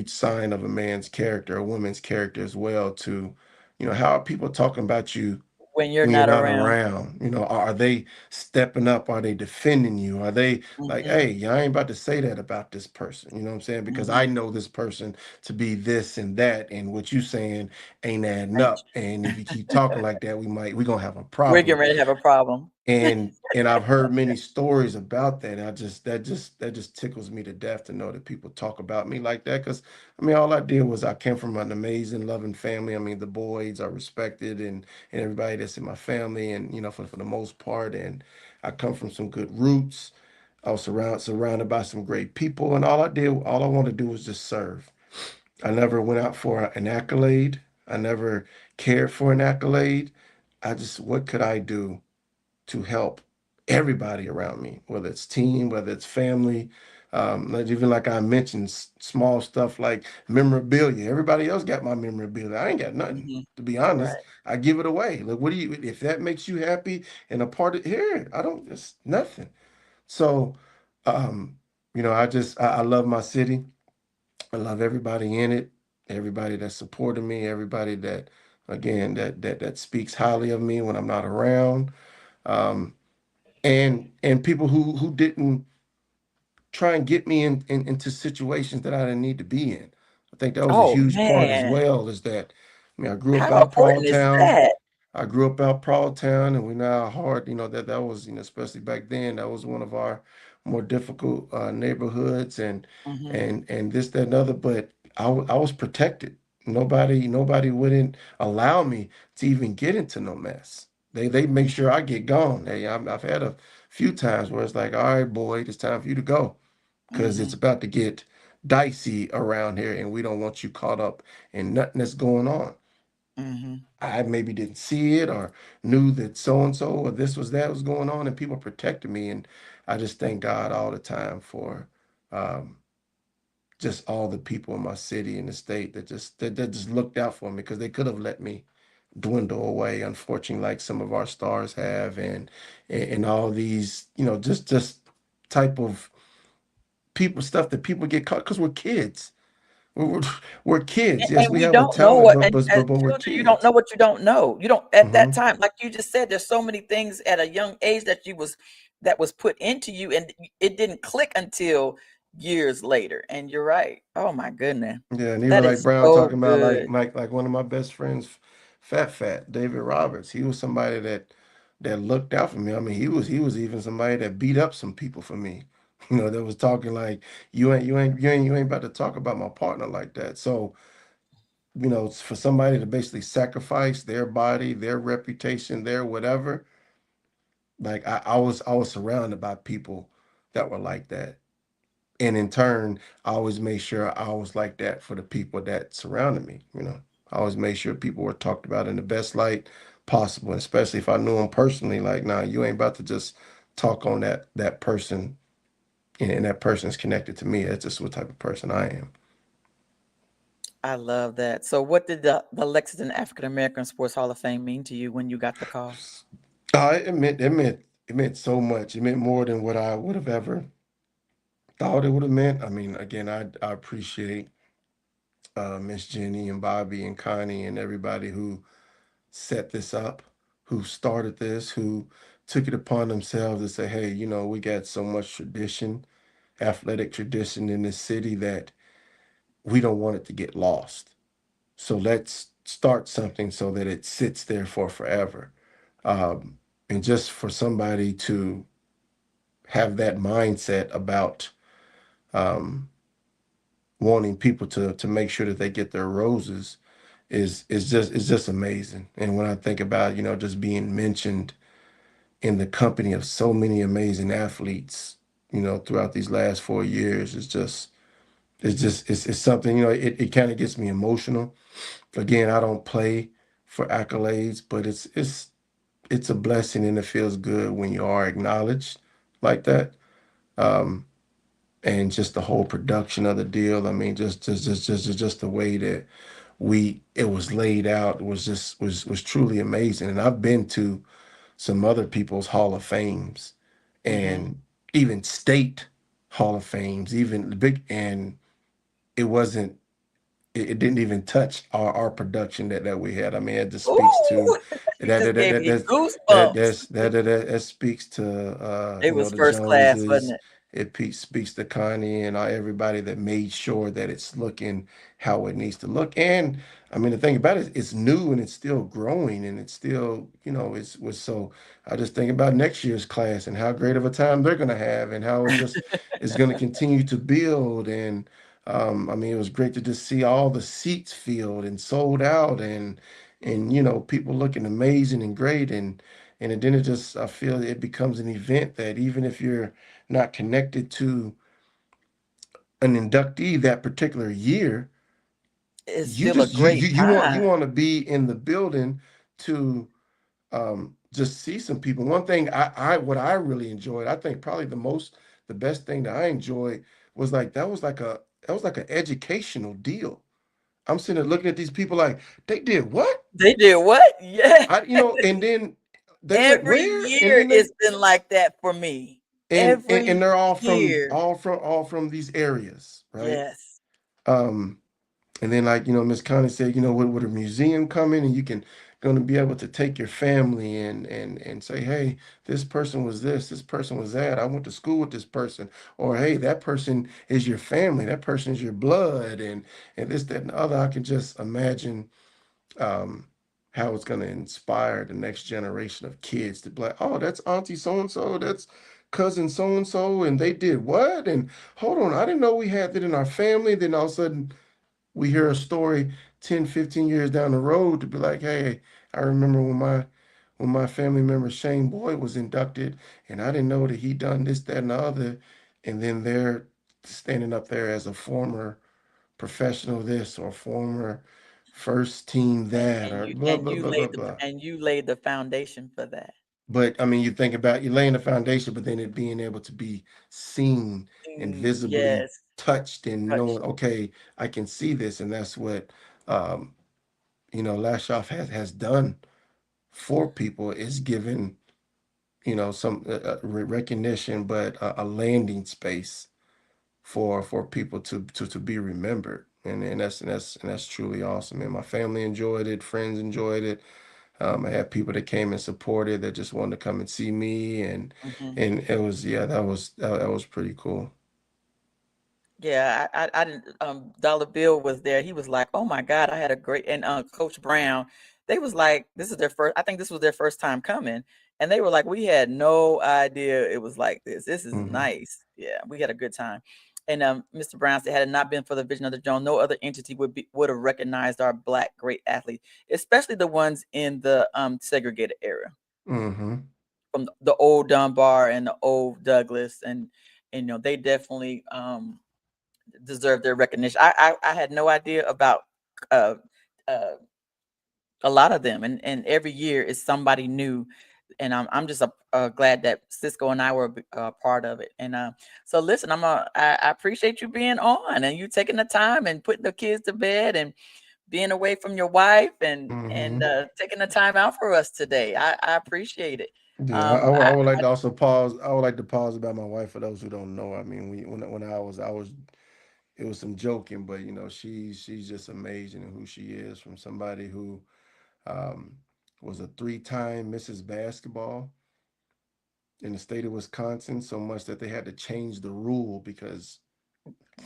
sign of a man's character, a woman's character as well, to, how are people talking about you When you're when you're not not around. around? Are they stepping up? Are they defending you? Are they like, Hmm. hey, I ain't about to say that about this person? You know what I'm saying? Because Hmm. I know this person to be this and that, and what you saying ain't adding Ain't up. And if you keep talking like that, we're gonna have a We're problem. getting ready to have a problem. And I've heard many stories about that. That just tickles me to death to know that people talk about me like that. Because I mean, all I did was I came from an amazing, loving family. I mean, the Boyds are respected, and everybody that's in my family, and for the most part. And I come from some good roots. I was surrounded by some great people, and all I wanted to do was just serve. I never went out for an accolade. I never cared for an accolade. What could I do to help everybody around me, whether it's team, whether it's family. Even like I mentioned, small stuff like memorabilia. Everybody else got my memorabilia. I ain't got nothing. Hmm. To be honest, Right. I give it away. Like, what do you? If that makes you happy and a part of here, I don't. It's nothing. So, um, I love my city. I love everybody in it. Everybody that supported me. Everybody that, again, that speaks highly of me when I'm not around. Um, and people who didn't try and get me into situations that I didn't need to be in. I think that was a Oh huge part as man, well. Is that, I mean, I grew up how out important is Proudtown. that? I grew up out Proudtown, and we know how hard, that was, especially back then, that was one of our more difficult neighborhoods, Hmm. and this, that, and other. But I was protected. Nobody wouldn't allow me to even get into no mess. They make sure I get gone. I've had a few times where it's like, all right, boy, it's time for you to go because it's Hmm. about to get dicey around here, and we don't want you caught up in nothing that's going on. Hmm. I maybe didn't see it or knew that so and so or this was that was going on, and people protected me. And I just thank God all the time for um, just all the people in my city and the state that just looked out for me because they could have let me dwindle away, unfortunately, like some of our stars have, and all these, just type of people stuff that people get caught because we're kids. We're, we're kids. Yes, And we we have a don't know talent, what, but and but as but, but we're children, you don't kids. know what you don't know. You don't at that Hmm. time, like you just said, there's so many things at a young age that was put into you, and it didn't click until years later. And you're right. Oh my goodness, Yeah, and even that like is Brown so talking about good. like one of my best friends, Fat David Roberts. He was somebody that looked out for me. I mean, he was even somebody that beat up some people for me. That was talking like you ain't about to talk about my partner like that. So, for somebody to basically sacrifice their body, their reputation, their whatever, like I was surrounded by people that were like that. And in turn, I always made sure I was like that for the people that surrounded me. I always made sure people were talked about in the best light possible, and especially if I knew them personally. Like, nah, you ain't about to just talk on that person and that person is connected to me. That's just what type of person I am. I love that. So, what did the Lexington African American Sports Hall of Fame mean to you when you got the call? It meant so much. It meant more than what I would have ever thought it would have meant. I mean, again, I appreciate Miss Jenny and Bobby and Connie and everybody who set this up, who started this, who took it upon themselves to say, hey, we got so much tradition, athletic tradition in this city that we don't want it to get lost. So let's start something so that it sits there for forever. And just for somebody to have that mindset about um, wanting people to make sure that they get their roses is just amazing. And when I think about just being mentioned in the company of so many amazing athletes, throughout these last 4 years, it's something, it kind of gets me emotional. Again, I don't play for accolades, but it's a blessing and it feels good when you are acknowledged like that. Um, and just the whole production of the deal. I mean, just the way that it was laid out was truly amazing. And I've been to some other people's Hall of Fames Mm-hmm. and even state Hall of Fames, even the big, and it wasn't it didn't even touch our production that we had. I mean, it just speaks to Ooh, you that just that that gave that me that that goosebumps. that's, that speaks to It was the first class, wasn't Joneses. it? Speaks to Connie and everybody that made sure that it's looking how it needs to look. And I mean, the thing about it, it's new and it's still growing and it's still, it's was so. I just think about next year's class and how great of a time they're going to have and how it's going to continue to build. And I mean, it was great to just see all the seats filled and sold out, and people looking amazing and great, and then it just I feel it becomes an event that even if you're not connected to an inductee that particular year, It's you still a just you great you you want time. you want to be in the building to just see some people. One thing what I really enjoyed, I think probably the best thing that I enjoyed was like that was like an educational deal. I'm sitting there looking at these people like they did what? They did what? Yeah. And then they went Every where? And year then it's been like that for me. and Every they're year. all from these areas, right? Yes. Um, and then like Miss Connie said, with a museum coming, and you can going to be able to take your family and say, hey, this person was this person was that. I went to school with this person, or hey, that person is your family, that person is your blood, and this that and the other. I can just imagine um, how it's going to inspire the next generation of kids to be like, oh, that's Auntie so and so, that's cousin so and so, and they did what? And hold on, I didn't know we had that in our family. Then all of a sudden, we hear a story 10, 15 years down the road to be like, hey, I remember when my family member Shane Boyd was inducted, and I didn't know that he done this, that, and the other, and then they're standing up there as a former professional this or former first team And that and or you blah and blah you blah blah laid the blah. and you laid the foundation for that. But I mean, you think about you laying the foundation, but then it being able to be seen and visibly Yes. touched and Touch. knowing, okay, I can see this, and that's what um, LAASHOF has done for people is given some recognition, but a landing space for people to be remembered, and that's truly awesome. And my family enjoyed it, friends enjoyed it. I had people that came and supported that just wanted to come and see me, and Mhm. and it was yeah, that was pretty cool. Yeah, I didn't. Dollar Bill was there. He was like, "Oh my God, I had a great." And Coach Brown, they was like, "This is their first." I think this was their first time coming, and they were like, "We had no idea it was like this. This is Hmm. nice." Yeah, we had a good time. And Mr. Brown said, "Had it not been for the vision of the Jones, no other entity would have recognized our black great athletes, especially the ones in the segregated area, Hmm. from the old Dunbar and the old Douglas, and they definitely deserve their recognition. I had no idea about uh, uh, a lot of them, and every year is somebody new. and I'm just glad that Cisco and I were part of it. And so listen, I appreciate you being on and you taking the time and putting the kids to bed and being away from your wife and Hmm. taking the time out for us today. I appreciate it. Yeah, Um, I I, would like I to also pause. I would like to pause about my wife for those who don't know. I mean, when I was, it was some joking, but you know, she's just amazing in who she is. From somebody who um, was a three-time Mrs. Basketball in the state of Wisconsin, so much that they had to change the rule because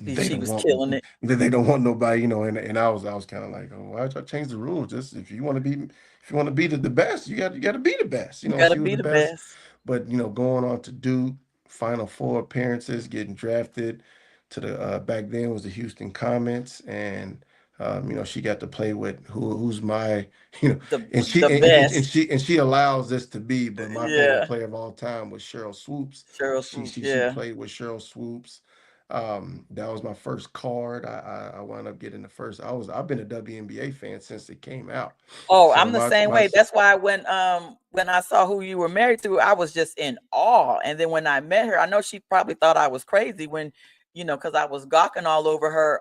they she don't was want killing it. they don't want nobody, you know. And I was kind of like, oh, why'd y'all change the rules? Just if you want to be the best, you got to be the best. You You know, gotta she was be the the best, best. but you know, going on to do Final Four appearances, getting drafted to the back then was the Houston Comets, and you know, she got to play with who's my you know, and The best. she allows this to be, but my favorite Yeah. player of all time was Cheryl Swoops. Cheryl Swoop. She Yeah. played with Cheryl Swoops. That was my first card. I wound up getting the first. I've been a WNBA fan since it came out. Oh, So I'm the same my way. That's why when I saw who you were married to, I was just in awe. And then when I met her, I know she probably thought I was crazy when, because I was gawking all over her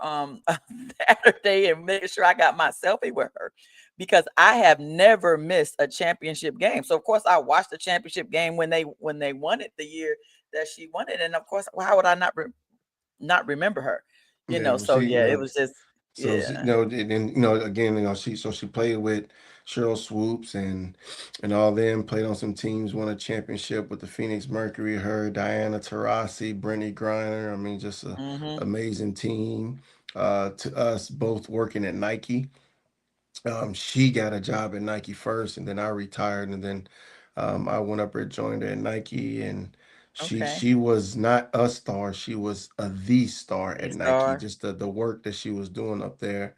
Saturday and making sure I got my selfie with her because I have never missed a championship game. So of course I watched the championship game when they won it the year that she won it. And of course, how would I not remember her? yeah, well, So she you yeah, it know was just so she, yeah. you know, and then you know again you know she played with Cheryl Swoops and all them played on some teams, won a championship with the Phoenix Mercury. Her, Diana Taurasi, Brittany Griner. I mean, just a Hmm. amazing team. To us both working at Nike. She got a job at Nike first, and then I retired, and then I went up and joined her at Nike, and Okay. she was not a star, she was a the star at These Nike. are. Just the work that she was doing up there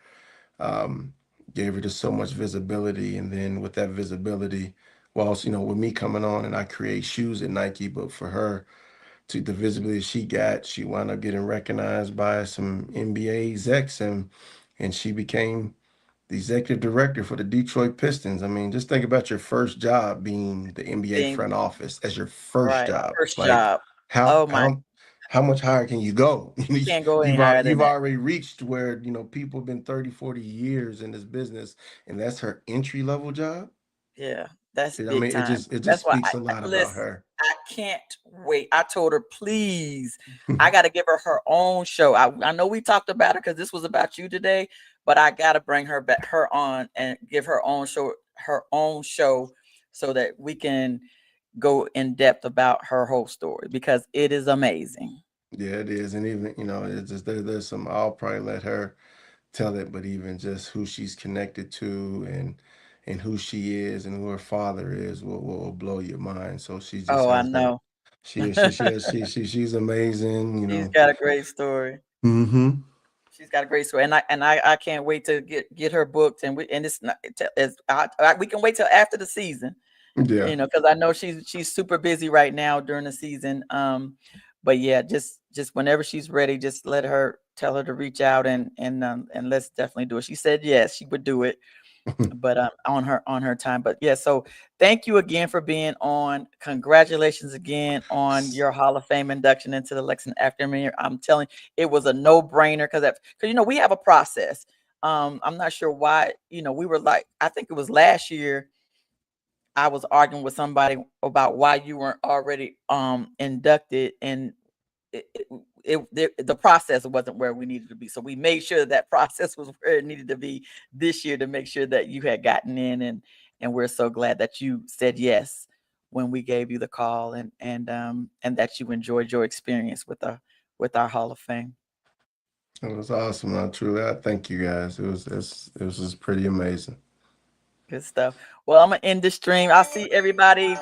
um, gave her just so much visibility, and then with that visibility, whilst you know with me coming on and I create shoes at Nike, but for her to the visibility she got, she wound up getting recognized by some NBA execs, and she became the executive director for the Detroit Pistons. I mean, just think about your first job being the NBA Being front office as your first right, job. first Like job. how Oh my, how much higher can you go? you can't go any higher than You've that. already reached where, you know, people have been 30, 40 years in this business and that's her entry level job. Yeah, that's I big mean, time. it just That's why speaks a lot about listen, her. I can't wait. I told her, please, I got to give her own show. I know we talked about it because this was about you today, but I got to bring her on and give her own show, so that we can go in depth about her whole story because it is amazing. Yeah, it is. And even, you know, it's just there's some I'll probably let her tell it, but even just who she's connected to and who she is and who her father is will blow your mind. So she just Oh, I has know. she's amazing, you She's know. got a great story. Mm-hmm. She's got a great story, and I can't wait to get her booked, and it's not we can wait till after the season, Yeah. because I know she's super busy right now during the season. But yeah, just whenever she's ready, just tell her to reach out and let's definitely do it. She said yes, she would do it, but on her time. But yeah, so thank you again for being on. Congratulations again on your Hall of Fame induction into the Lexington African American. I'm telling you, it was a no-brainer because we have a process. I'm not sure why, we were like, I think it was last year I was arguing with somebody about why you weren't already inducted, and the process wasn't where we needed to be. So we made sure that process was where it needed to be this year to make sure that you had gotten in, and we're so glad that you said yes when we gave you the call, and that you enjoyed your experience with our Hall of Fame. It was awesome. I thank you guys. It was just pretty amazing. Good stuff. Well, I'm gonna end this stream. I'll see everybody.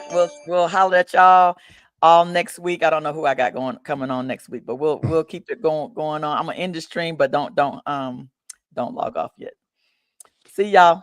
We'll holler at y'all all next week. I don't know who I got coming on next week, but we'll keep it going on. I'm gonna end the stream, but don't log off yet. See y'all.